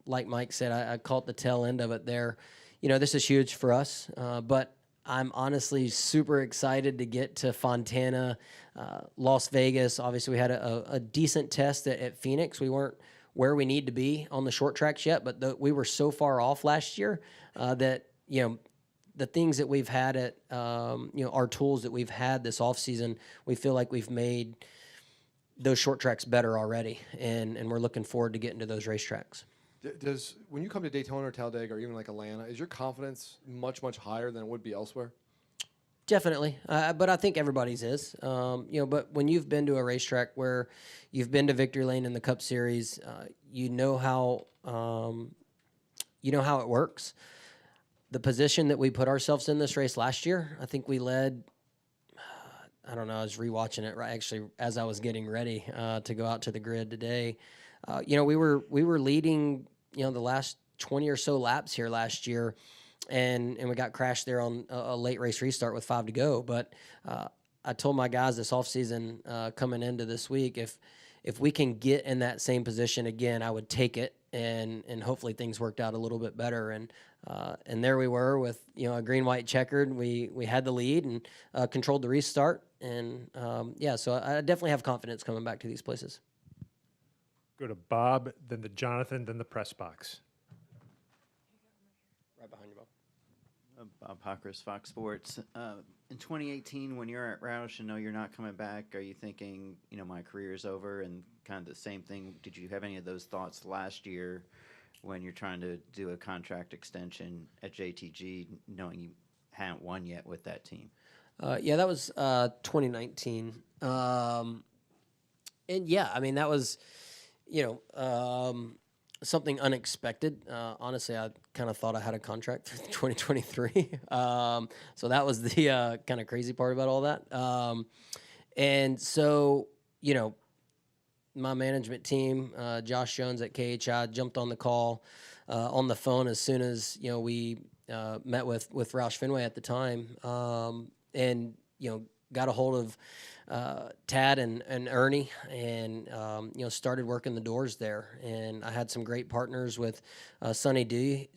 Like Mike said, I caught the tail end of it there. This is huge for us, but I'm honestly super excited to get to Fontana, Las Vegas. Obviously, we had a decent test at Phoenix. We weren't where we need to be on the short tracks yet, but we were so far off last year that, the things that we've had at, our tools that we've had this offseason, we feel like we've made those short tracks better already, and we're looking forward to getting to those racetracks. When you come to Daytona or Talladega or even like Atlanta, is your confidence much, much higher than it would be elsewhere? Definitely, but I think everybody's is. But when you've been to a racetrack where you've been to Victory Lane in the Cup Series, you know how it works. The position that we put ourselves in this race last year, I think we led. I don't know. I was rewatching it actually as I was getting ready to go out to the grid today. We were leading. The last 20 or so laps here last year, and we got crashed there on a late race restart with 5 to go. But I told my guys this offseason coming into this week, if we can get in that same position again, I would take it, and hopefully things worked out a little bit better. And there we were with a green white checkered. We had the lead and controlled the restart, and so I definitely have confidence coming back to these places. Go to Bob, then to Jonathan, then the press box. Right behind you, Bob. Bob Hockers, Fox Sports. In 2018, when you're at Roush and know you're not coming back, are you thinking, my career's over, and kind of the same thing? Did you have any of those thoughts last year when you're trying to do a contract extension at JTG, knowing you hadn't won yet with that team? That was 2019. And that was, something unexpected. Honestly, I kind of thought I had a contract for 2023. So that was the kind of crazy part about all that. And so, my management team, Josh Jones at KHI, jumped on the call on the phone as soon as, we met with Roush Fenway at the time. And, got a hold of Tad and Ernie, and started working the doors there. And I had some great partners with Sonny D,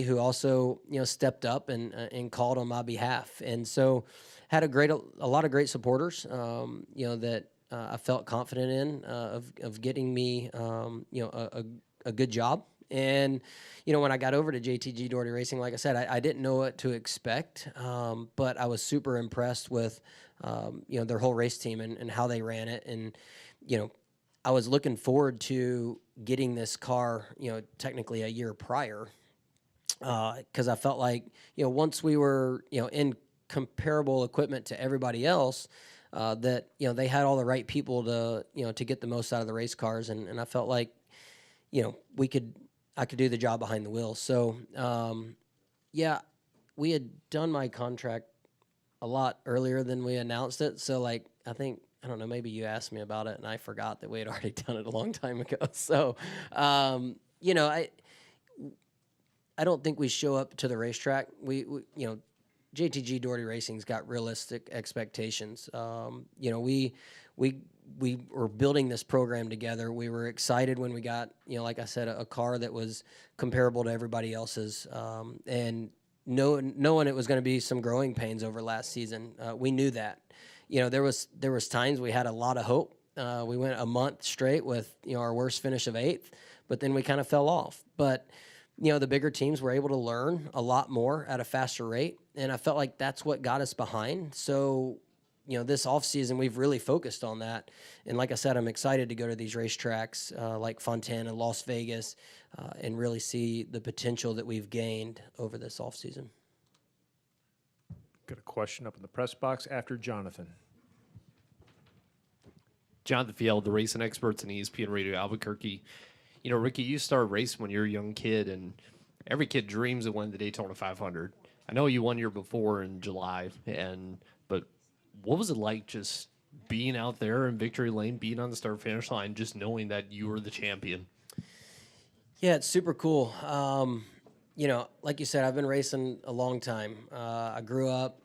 who also stepped up and called on my behalf. And so had a lot of great supporters, that I felt confident in of getting me a good job. And when I got over to JTG Doherty Racing, like I said, I didn't know what to expect, but I was super impressed with their whole race team and how they ran it. And I was looking forward to getting this car technically a year prior, because I felt like once we were in comparable equipment to everybody else, that they had all the right people to get the most out of the race cars, and I felt like I could do the job behind the wheel. So we had done my contract a lot earlier than we announced it. So I don't know, maybe you asked me about it and I forgot that we had already done it a long time ago. So I don't think we show up to the racetrack. We JTG Doherty Racing's got realistic expectations. We were building this program together. We were excited when we got, like I said, a car that was comparable to everybody else's, and knowing it was going to be some growing pains over last season. We knew that. There was times we had a lot of hope. We went a month straight with our worst finish of 8th, but then we kind of fell off. But the bigger teams were able to learn a lot more at a faster rate, and I felt like that's what got us behind. So this offseason, we've really focused on that. And like I said, I'm excited to go to these racetracks like Fontana, Las Vegas, and really see the potential that we've gained over this offseason. Got a question up in the press box after Jonathan. Jonathan Field, the racing experts in ESPN Radio Albuquerque. Ricky, you started racing when you were a young kid, and every kid dreams of winning the Daytona 500. I know you won year before in July, but what was it like just being out there in victory lane, being on the start-finish line, just knowing that you were the champion? Yeah, it's super cool. Like you said, I've been racing a long time. I grew up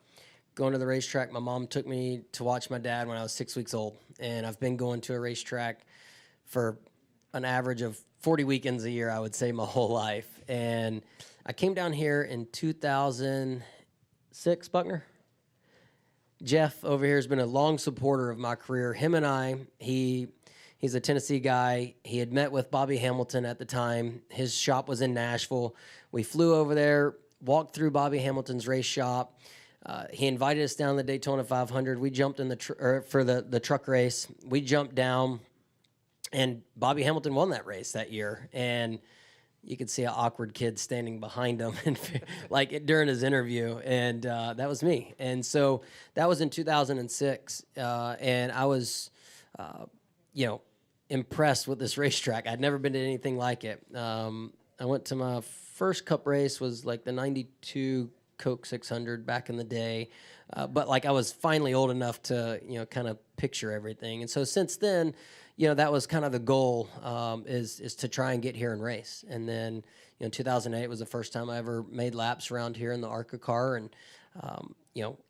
going to the racetrack. My mom took me to watch my dad when I was 6 weeks old, and I've been going to a racetrack for an average of 40 weekends a year, I would say, my whole life. And I came down here in 2006, Buckner. Jeff over here has been a long supporter of my career. Him and I, he's a Tennessee guy. He had met with Bobby Hamilton at the time. His shop was in Nashville. We flew over there, walked through Bobby Hamilton's race shop. He invited us down the Daytona 500. We jumped in for the truck race. We jumped down, and Bobby Hamilton won that race that year. And you could see an awkward kid standing behind him and during his interview, and that was me. And so that was in 2006, and I was, impressed with this racetrack. I'd never been to anything like it. I went to my first Cup race was like the '92 Coke 600 back in the day, but I was finally old enough to kind of picture everything. And so since then, that was kind of the goal, is to try and get here and race. And then, 2008 was the first time I ever made laps around here in the ARCA car. And,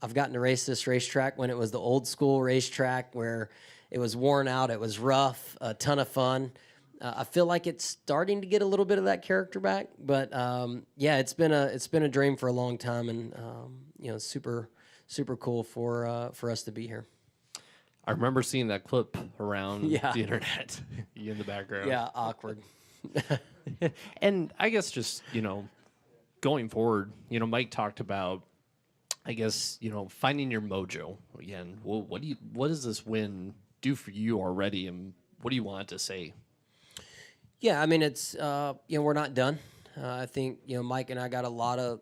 I've gotten to race this racetrack when it was the old school racetrack where it was worn out, it was rough, a ton of fun. I feel like it's starting to get a little bit of that character back, but it's been a dream for a long time, and super cool for us to be here. I remember seeing that clip around Yeah. the internet in the background. Yeah, awkward. And I guess just, going forward, Mike talked about, I guess, finding your mojo again. Well, what does this win do for you already, and what do you want it to say? Yeah, I mean, it's we're not done. I think Mike and I got a lot of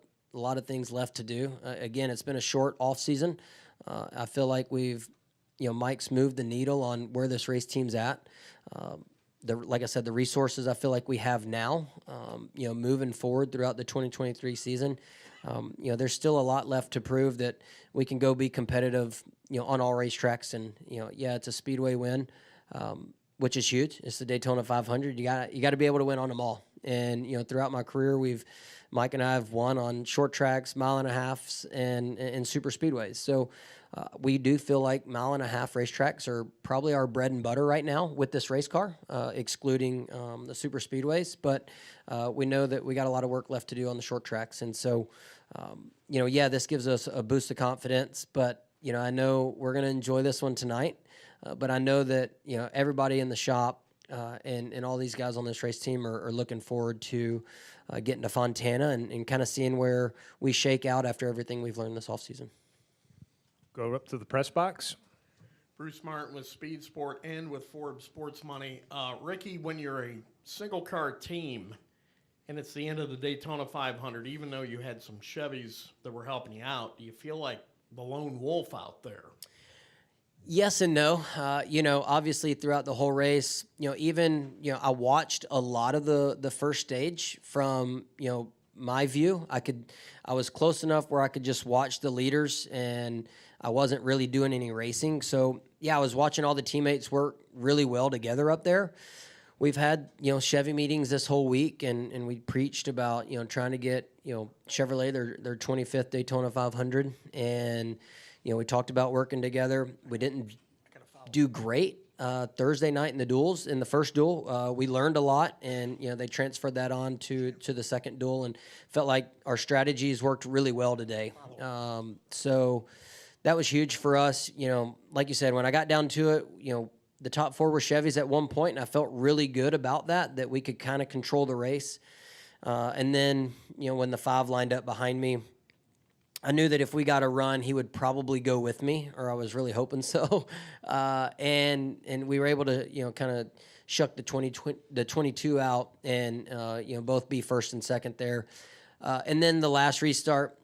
things left to do. Again, it's been a short off season. I feel like we've Mike's moved the needle on where this race team's at. Like I said, the resources I feel like we have now, moving forward throughout the 2023 season. There's still a lot left to prove that we can go be competitive, on all racetracks. And it's a speedway win, which is huge. It's the Daytona 500. You got to be able to win on them all. And throughout my career, Mike and I have won on short tracks, mile and a halfs, and super speedways. So We do feel like 1.5-mile racetracks are probably our bread and butter right now with this race car, excluding the super speedways. But we know that we got a lot of work left to do on the short tracks. And so, this gives us a boost of confidence. But, I know we're going to enjoy this one tonight. But I know that, everybody in the shop and all these guys on this race team are looking forward to getting to Fontana and kind of seeing where we shake out after everything we've learned this offseason. Go up to the press box. Bruce Martin with Speed Sport and with Forbes Sports Money. Ricky, when you're a single car team and it's the end of the Daytona 500, even though you had some Chevys that were helping you out, do you feel like the lone wolf out there? Yes and no. Obviously throughout the whole race, I watched a lot of the first stage from, my view. I was close enough where I could just watch the leaders, and I wasn't really doing any racing. So, I was watching all the teammates work really well together up there. We've had, Chevy meetings this whole week, and we preached about, trying to get, Chevrolet their 25th Daytona 500. And, we talked about working together. We didn't do great Thursday night in the duels. In the first duel, we learned a lot, and, they transferred that on to the second duel and felt like our strategies worked really well today. So that was huge for us. Like you said, when I got down to it, the top four were Chevys at one point, and I felt really good about that we could kind of control the race. And then, when the 5 lined up behind me, I knew that if we got a run, he would probably go with me, or I was really hoping so. And we were able to, kind of shuck the 22 out and, both be first and second there. And then the last restart,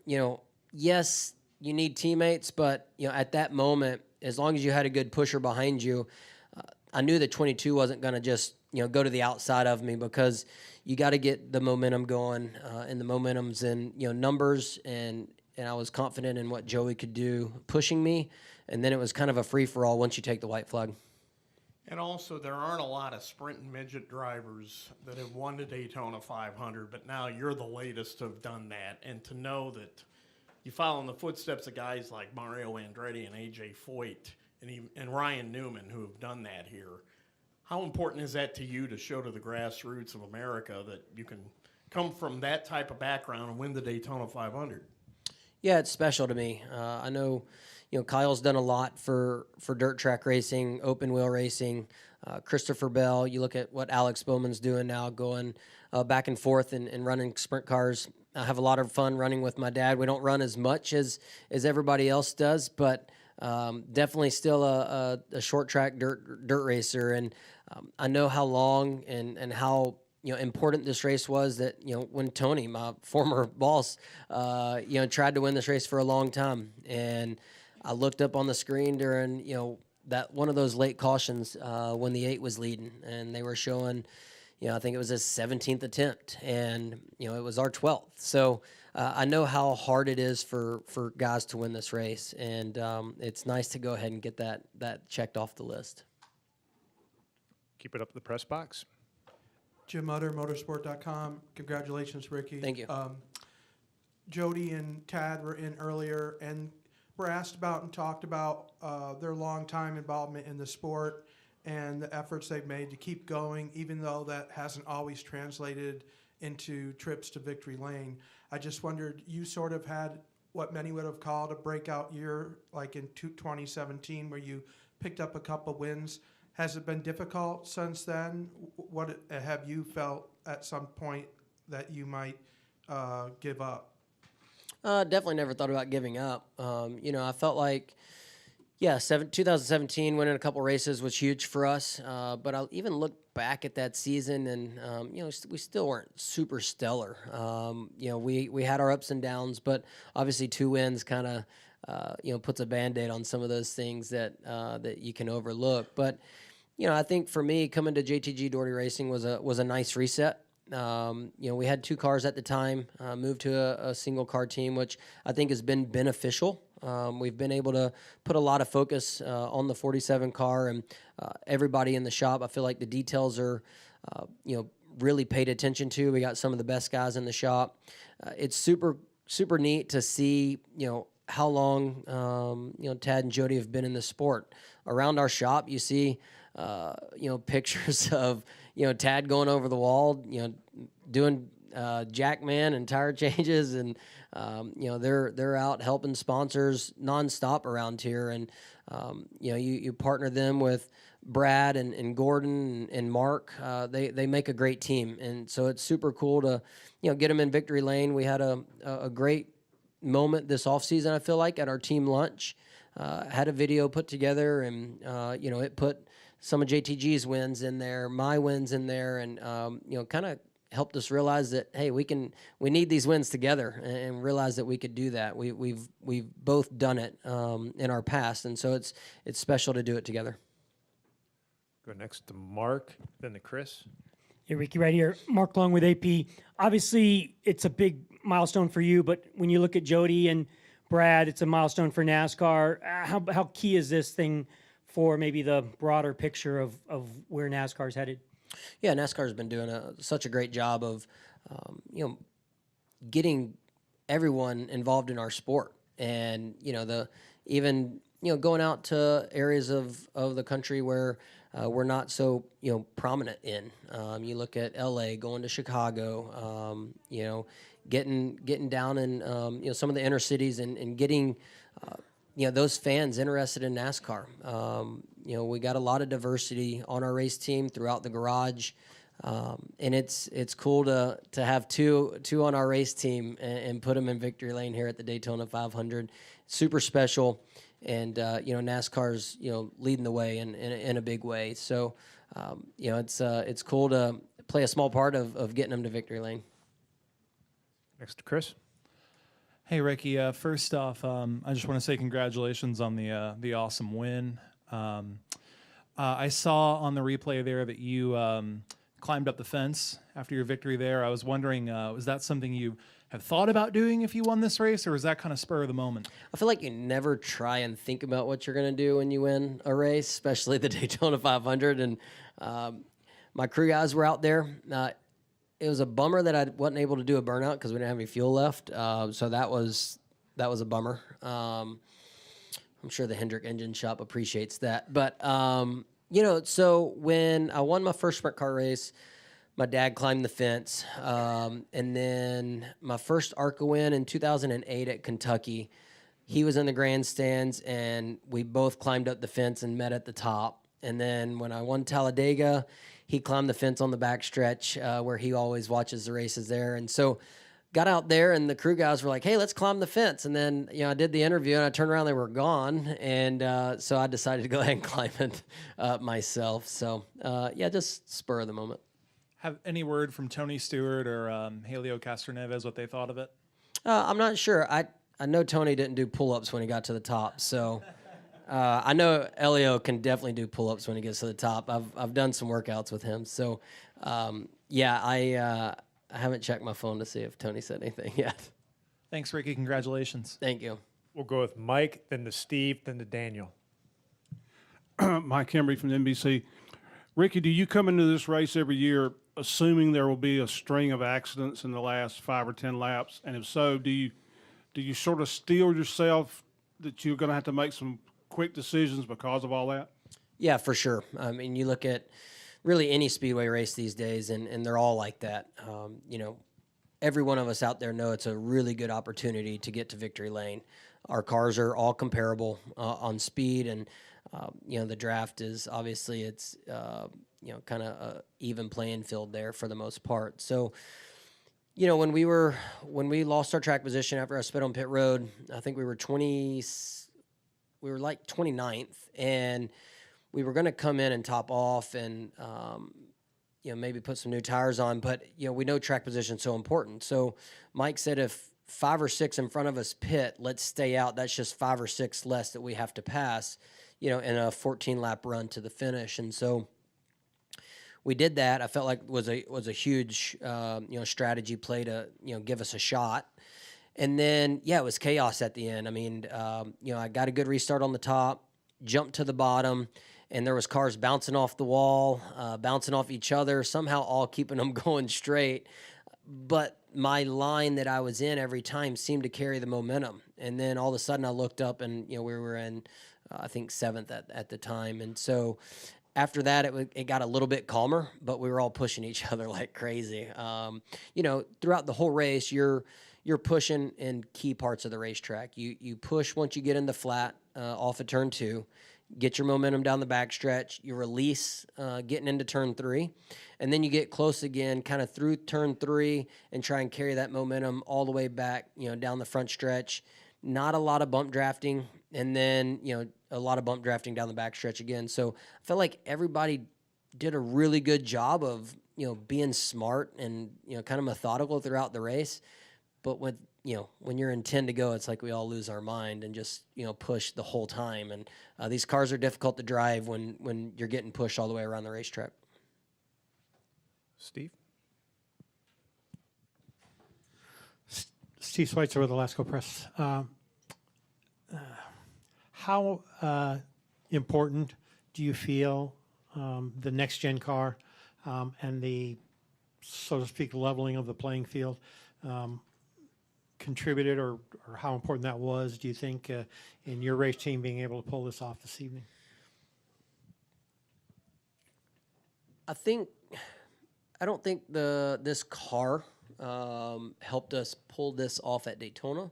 yes, you need teammates, but, at that moment, as long as you had a good pusher behind you, I knew that 22 wasn't going to just, go to the outside of me, because you got to get the momentum going, and the momentum's in, numbers, and I was confident in what Joey could do pushing me, and then it was kind of a free-for-all once you take the white flag. And also, there aren't a lot of sprint and midget drivers that have won the Daytona 500, but now you're the latest to have done that. And to know that you follow in the footsteps of guys like Mario Andretti and A.J. Foyt and Ryan Newman, who have done that here, how important is that to you to show to the grassroots of America that you can come from that type of background and win the Daytona 500? Yeah, it's special to me. I know, Kyle's done a lot for dirt track racing, open wheel racing. Christopher Bell, you look at what Alex Bowman's doing now, going back and forth and running sprint cars. I have a lot of fun running with my dad. We don't run as much as everybody else does, but definitely still a short track dirt racer. And I know how long and how important this race was, that, when Tony, my former boss, tried to win this race for a long time. And I looked up on the screen during, that one of those late cautions when the 8 was leading, and they were showing, I think it was his 17th attempt, and, it was our 12th. So I know how hard it is for guys to win this race, and it's nice to go ahead and get that checked off the list. Keep it up at the press box. Jim Utter, motorsport.com. Congratulations, Ricky. Thank you. Jody and Tad were in earlier and were asked about and talked about their long time involvement in the sport and the efforts they've made to keep going, even though that hasn't always translated into trips to victory lane. I just wondered, you sort of had what many would have called a breakout year, like in 2017, where you picked up a couple wins. Has it been difficult since then? What have you felt at some point that you might give up? Definitely never thought about giving up. I felt like, 2017 winning a couple races was huge for us. But I'll even look back at that season, and we still weren't super stellar. We had our ups and downs, but obviously 2 wins kind of puts a Band-Aid on some of those things that you can overlook. But I think for me, coming to JTG Doherty Racing was a nice reset. We had 2 cars at the time, moved to a single car team, which I think has been beneficial. We've been able to put a lot of focus on the 47 car, and everybody in the shop, I feel like the details are, really paid attention to. We got some of the best guys in the shop. It's super, super neat to see, how long Tad and Jody have been in the sport. Around our shop, you see pictures of Tad going over the wall, doing jackman and tire changes, and they're out helping sponsors nonstop around here, and you partner them with Brad and Gordon and Mark. They make a great team, and so it's super cool to get them in victory lane. We had a great moment this offseason, I feel like, at our team lunch. Had a video put together, and it put some of JTG's wins in there, my wins in there, and kind of helped us realize that, hey, we need these wins together, and realize that we could do that. We've both done it in our past, and so it's special to do it together. Go next to Mark, then to Chris. Hey, Ricky, right here. Mark Long with AP. Obviously, it's a big milestone for you, but when you look at Jody and Brad, it's a milestone for NASCAR. How key is this thing for maybe the broader picture of where NASCAR's headed? Yeah, NASCAR's been doing such a great job of, getting everyone involved in our sport, and going out to areas of the country where we're not so prominent in. You look at LA, going to Chicago, getting down in some of the inner cities, and getting those fans interested in NASCAR. We got a lot of diversity on our race team throughout the garage, and it's cool to have two on our race team and put them in victory lane here at the Daytona 500. Super special. And NASCAR's leading the way in a big way. So it's cool to play a small part of getting them to victory lane. Next to Chris. Hey Ricky, first off, I just want to say congratulations on the awesome win. I saw on the replay there that you climbed up the fence after your victory there. I was wondering, was that something you have thought about doing if you won this race, or is that kind of spur of the moment? I feel like you never try and think about what you're going to do when you win a race, especially the Daytona 500. And my crew guys were out there. It was a bummer that I wasn't able to do a burnout because we didn't have any fuel left. So that was a bummer. I'm sure the Hendrick engine shop appreciates that. But, so when I won my first sprint car race, my dad climbed the fence, and then my first ARCA win in 2008 at Kentucky, he was in the grandstands, and we both climbed up the fence and met at the top. And then when I won Talladega, he climbed the fence on the backstretch where he always watches the races there. And so got out there, and the crew guys were like, hey, let's climb the fence. And then, I did the interview, and I turned around, they were gone. And so I decided to go ahead and climb it myself. So, just spur of the moment. Have any word from Tony Stewart or Helio Castroneves what they thought of it? I'm not sure. I know Tony didn't do pull-ups when he got to the top, so I know Elio can definitely do pull-ups when he gets to the top. I've done some workouts with him, so I haven't checked my phone to see if Tony said anything yet. Thanks, Ricky. Congratulations. Thank you. We'll go with Mike, then to Steve, then to Daniel. Mike Hembry from NBC. Ricky, do you come into this race every year assuming there will be a string of accidents in the last 5 or 10 laps? And if so, do you sort of steel yourself that you're going to have to make some quick decisions because of all that? Yeah, for sure. I mean, you look at really any speedway race these days, and they're all like that. Every one of us out there know it's a really good opportunity to get to victory lane. Our cars are all comparable on speed, and the draft is obviously it's kind of a even playing field there for the most part. So, when we lost our track position after I spit on pit road, I think we were like 29th, and we were going to come in and top off and maybe put some new tires on, but we know track position is so important. So Mike said if 5 or 6 in front of us pit, let's stay out. That's just 5 or 6 less that we have to pass, in a 14-lap run to the finish. And so we did that. I felt like was a huge strategy play to give us a shot. And then it was chaos at the end. I mean, I got a good restart on the top, jumped to the bottom, and there was cars bouncing off the wall, bouncing off each other, somehow all keeping them going straight. but my line that I was in every time seemed to carry the momentum. And then all of a sudden I looked up and, we were in, I think 7th at the time. And so after that, it got a little bit calmer, but we were all pushing each other like crazy. Throughout the whole race, you're pushing in key parts of the racetrack. You push once you get in the flat off of turn 2, get your momentum down the backstretch. You release getting into turn 3, and then you get close again, kind of through turn 3, and try and carry that momentum all the way back, down the front stretch. Not a lot of bump drafting, and then a lot of bump drafting down the backstretch again. So I felt like everybody did a really good job of being smart and kind of methodical throughout the race. But when you're in 10 to go, it's like we all lose our mind and just push the whole time. And these cars are difficult to drive when you're getting pushed all the way around the racetrack. Steve? Steve Schweitzer with Alaska Press. How important do you feel the next gen car and the, so to speak, leveling of the playing field contributed, or how important that was, do you think, in your race team being able to pull this off this evening? I don't think this car helped us pull this off at Daytona.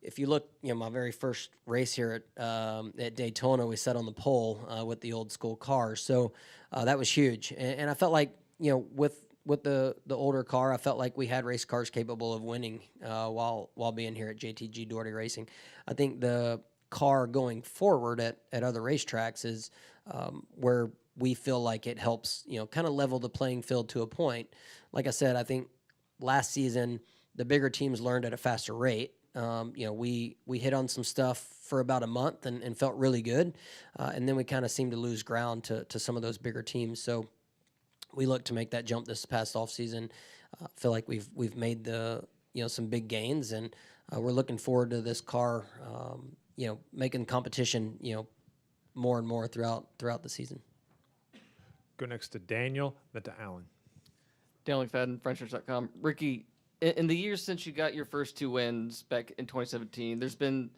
If you look, my very first race here at Daytona, we sat on the pole with the old school car, so that was huge. And I felt like, with the older car, I felt like we had race cars capable of winning while being here at JTG Doherty Racing. I think the car going forward at other racetracks is where we feel like it helps, kind of level the playing field to a point. Like I said, I think last season the bigger teams learned at a faster rate. We hit on some stuff for about a month and felt really good, and then we kind of seemed to lose ground to some of those bigger teams. So we look to make that jump this past off season. Feel like we've made some big gains, and we're looking forward to this car, making competition, more and more throughout the season. Go next to Daniel, then to Alan. Daniel McFadden, Frenchers.com. Ricky, in the years since you got your first 2 wins back in 2017, there's been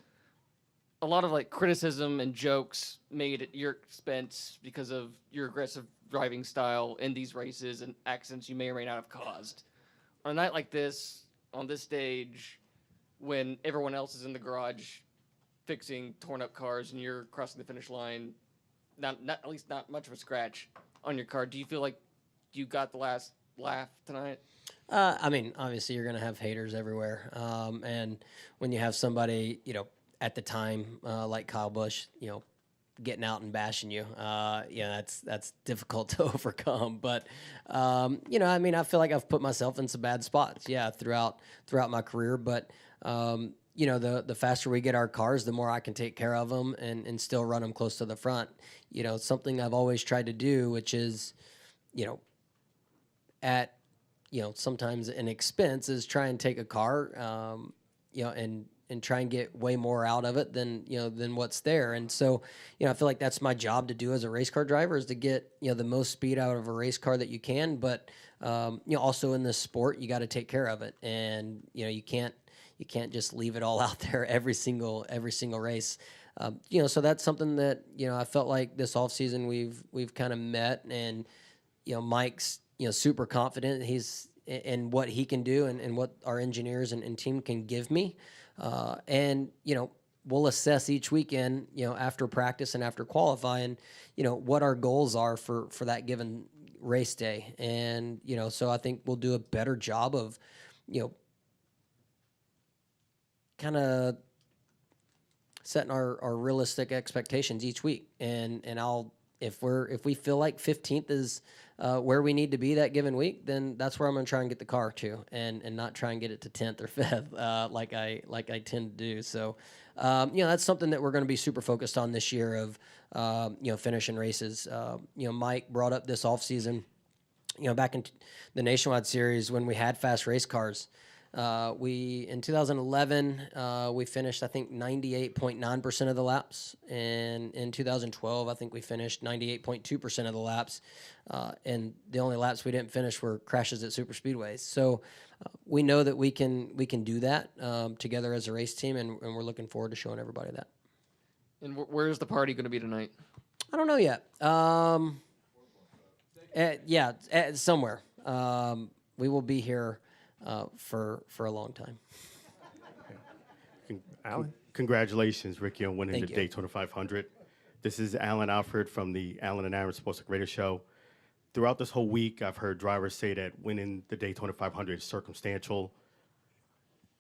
a lot of criticism and jokes made at your expense because of your aggressive driving style in these races and accidents you may or may not have caused. On a night like this, on this stage, when everyone else is in the garage fixing torn up cars and you're crossing the finish line, not at least not much of a scratch on your car, do you feel like you got the last laugh tonight? Obviously you're going to have haters everywhere. And when you have somebody, at the time, like Kyle Busch, getting out and bashing you, that's difficult to overcome. But, I feel like I've put myself in some bad spots, throughout my career. But, the faster we get our cars, the more I can take care of them and still run them close to the front. Something I've always tried to do, which is, at sometimes an expense, is try and take a car, and try and get way more out of it than what's there. And so, I feel like that's my job to do as a race car driver, is to get, the most speed out of a race car that you can. But, also in this sport, you got to take care of it. And, you can't just leave it all out there every single race. So that's something that, I felt like this off season we've kind of met, and, Mike's, super confident he's in what he can do and what our engineers and team can give me. And we'll assess each weekend, after practice and after qualifying, what our goals are for that given race day. And, so I think we'll do a better job of, kind of setting our realistic expectations each week. And if we feel like 15th is where we need to be that given week, then that's where I'm going to try and get the car to, and not try and get it to 10th or 5th like I tend to do. So, that's something that we're going to be super focused on this year of, finishing races. Mike brought up this off season, back in the Nationwide Series when we had fast race cars. We in 2011 we finished I think 98.9% of the laps, and in 2012 I think we finished 98.2% of the laps, and the only laps we didn't finish were crashes at super speedways. So we know that we can do that together as a race team, and we're looking forward to showing everybody that. And where's the party going to be tonight? I don't know yet. Somewhere. We will be here for a long time. Alan? Congratulations, Ricky, on winning Thank the you. Daytona 500. This is Alan Alfred from the Alan and Aaron Sports Radio Show. Throughout this whole week, I've heard drivers say that winning the Daytona 500 is circumstantial,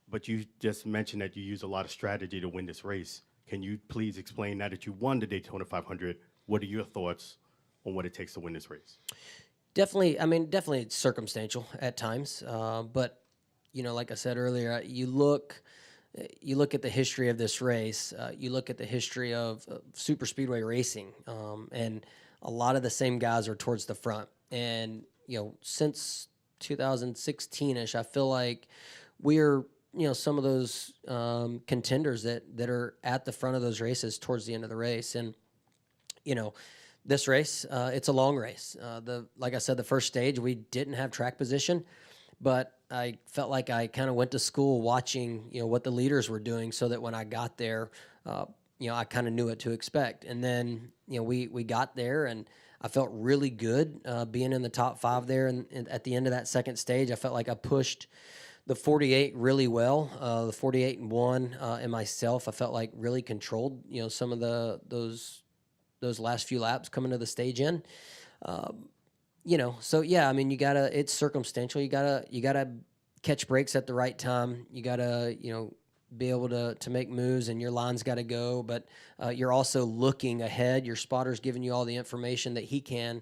but you just mentioned that you use a lot of strategy to win this race. Can you please explain, now that you won the Daytona 500, what are your thoughts on what it takes to win this race? Definitely it's circumstantial at times. But, like I said earlier, you look at the history of this race, you look at the history of super speedway racing, and a lot of the same guys are towards the front. And, since 2016-ish, I feel like we're, some of those contenders that are at the front of those races towards the end of the race. And, this race, it's a long race. Like I said, the first stage, we didn't have track position, but I felt like I kind of went to school watching, what the leaders were doing, so that when I got there, I kind of knew what to expect. And then, we got there, and I felt really good being in the top 5 there. And at the end of that second stage, I felt like I pushed the 48 really well. The 48 and 1 and myself, I felt like really controlled, some of those last few laps coming to the stage in. So yeah, I mean, it's circumstantial. You gotta catch breaks at the right time. You gotta, be able to make moves, and your line's gotta go, but you're also looking ahead. Your spotter's giving you all the information that he can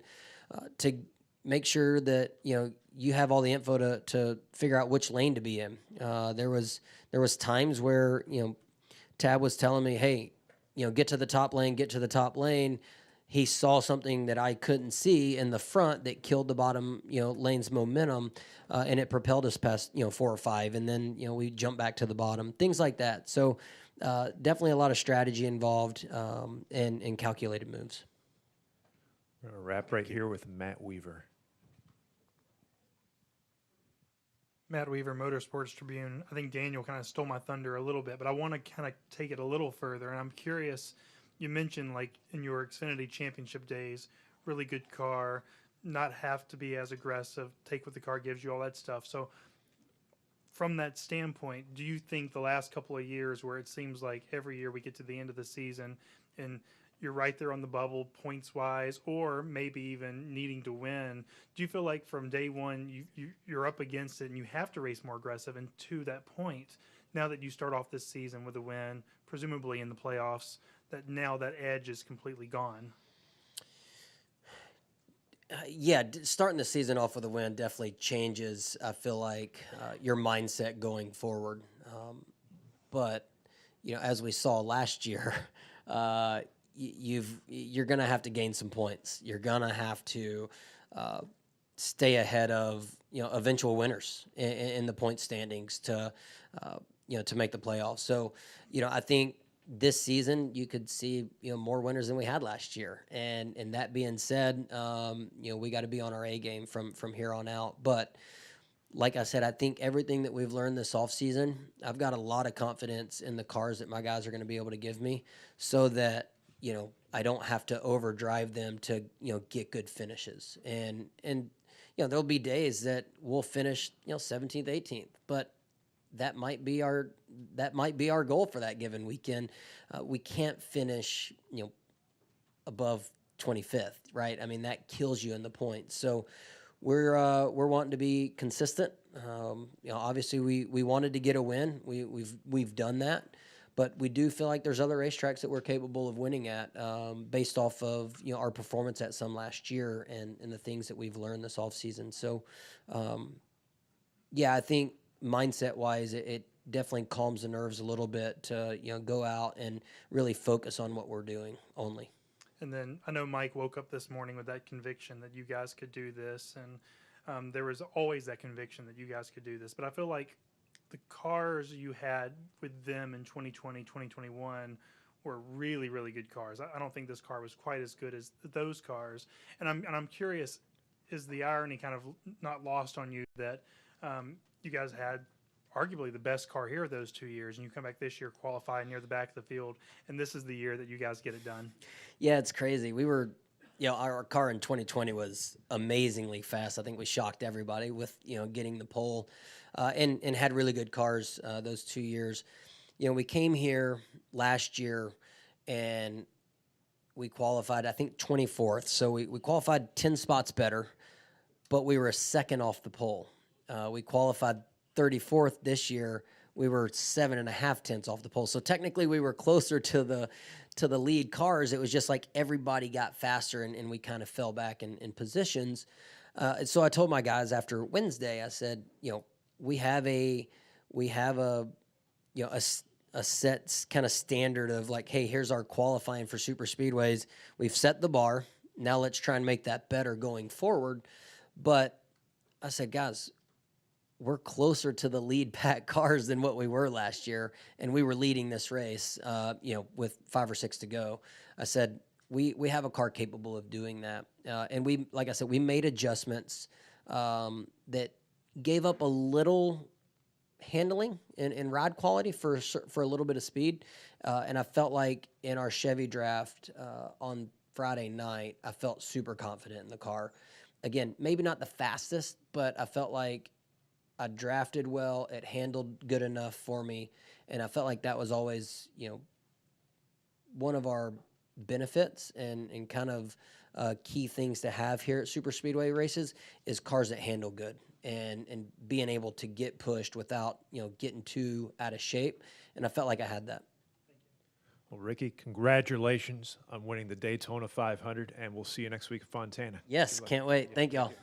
to make sure that, you have all the info to figure out which lane to be in. There was times where, Tab was telling me, hey, get to the top lane, get to the top lane. He saw something that I couldn't see in the front that killed the bottom, lane's momentum, and it propelled us past, 4 or 5, and then, we jumped back to the bottom, things like that. So definitely a lot of strategy involved, and calculated moves. We're going to wrap right here with Matt Weaver. Matt Weaver, Motorsports Tribune. I think Daniel kind of stole my thunder a little bit, but I want to kind of take it a little further. And I'm curious, you mentioned like in your Xfinity Championship days, really good car, not have to be as aggressive, take what the car gives you, all that stuff. So from that standpoint, do you think the last couple of years where it seems like every year we get to the end of the season and you're right there on the bubble points wise, or maybe even needing to win, do you feel like from day one you're up against it and you have to race more aggressive? And to that point, now that you start off this season with a win, presumably in the playoffs, that now that edge is completely gone? Starting the season off with a win definitely changes, I feel like, your mindset going forward. But, as we saw last year, you're going to have to gain some points. You're going to have to stay ahead of, eventual winners in the point standings to make the playoffs. So, I think this season you could see, more winners than we had last year. And that being said, we got to be on our A game from here on out. But like I said, I think everything that we've learned this offseason, I've got a lot of confidence in the cars that my guys are going to be able to give me, so that, I don't have to overdrive them to, get good finishes. And there'll be days that we'll finish, 17th, 18th, but that might be our goal for that given weekend. We can't finish, above 25th, right? I mean, that kills you in the points. So we're wanting to be consistent. Obviously we wanted to get a win. We've done that. But we do feel like there's other racetracks that we're capable of winning at, based off of our performance at some last year and the things that we've learned this offseason. So, I think mindset-wise, it definitely calms the nerves a little bit to go out and really focus on what we're doing only. And then I know Mike woke up this morning with that conviction that you guys could do this, and there was always that conviction that you guys could do this. But I feel like the cars you had with them in 2020, 2021 were really, really good cars. I don't think this car was quite as good as those cars. And I'm curious, is the irony kind of not lost on you that you guys had arguably the best car here those 2 years, and you come back this year, qualify near the back of the field, and this is the year that you guys get it done? Yeah, it's crazy. We were, our car in 2020 was amazingly fast. I think we shocked everybody with, getting the pole, and had really good cars those 2 years. We came here last year and we qualified, I think, 24th. So we qualified 10 spots better, but we were a second off the pole. We qualified 34th this year. We were 7.5 tenths off the pole. So technically we were closer to the lead cars. It was just like everybody got faster and we kind of fell back in positions. And so I told my guys after Wednesday, I said, we have a set kind of standard of like, hey, here's our qualifying for super speedways. We've set the bar. Now let's try and make that better going forward. But I said, guys, we're closer to the lead pack cars than what we were last year, and we were leading this race, with 5 or 6 to go. I said, we have a car capable of doing that. And we, like I said, we made adjustments that gave up a little handling and ride quality for a little bit of speed. And I felt like in our Chevy draft on Friday night, I felt super confident in the car. Again, maybe not the fastest, but I felt like I drafted well. It handled good enough for me. And I felt like that was always, one of our benefits and kind of key things to have here at super speedway races is cars that handle good. And being able to get pushed without, getting too out of shape. And I felt like I had that. Well, Ricky, congratulations on winning the Daytona 500, and we'll see you next week at Fontana. Yes, can't wait. Thank y'all.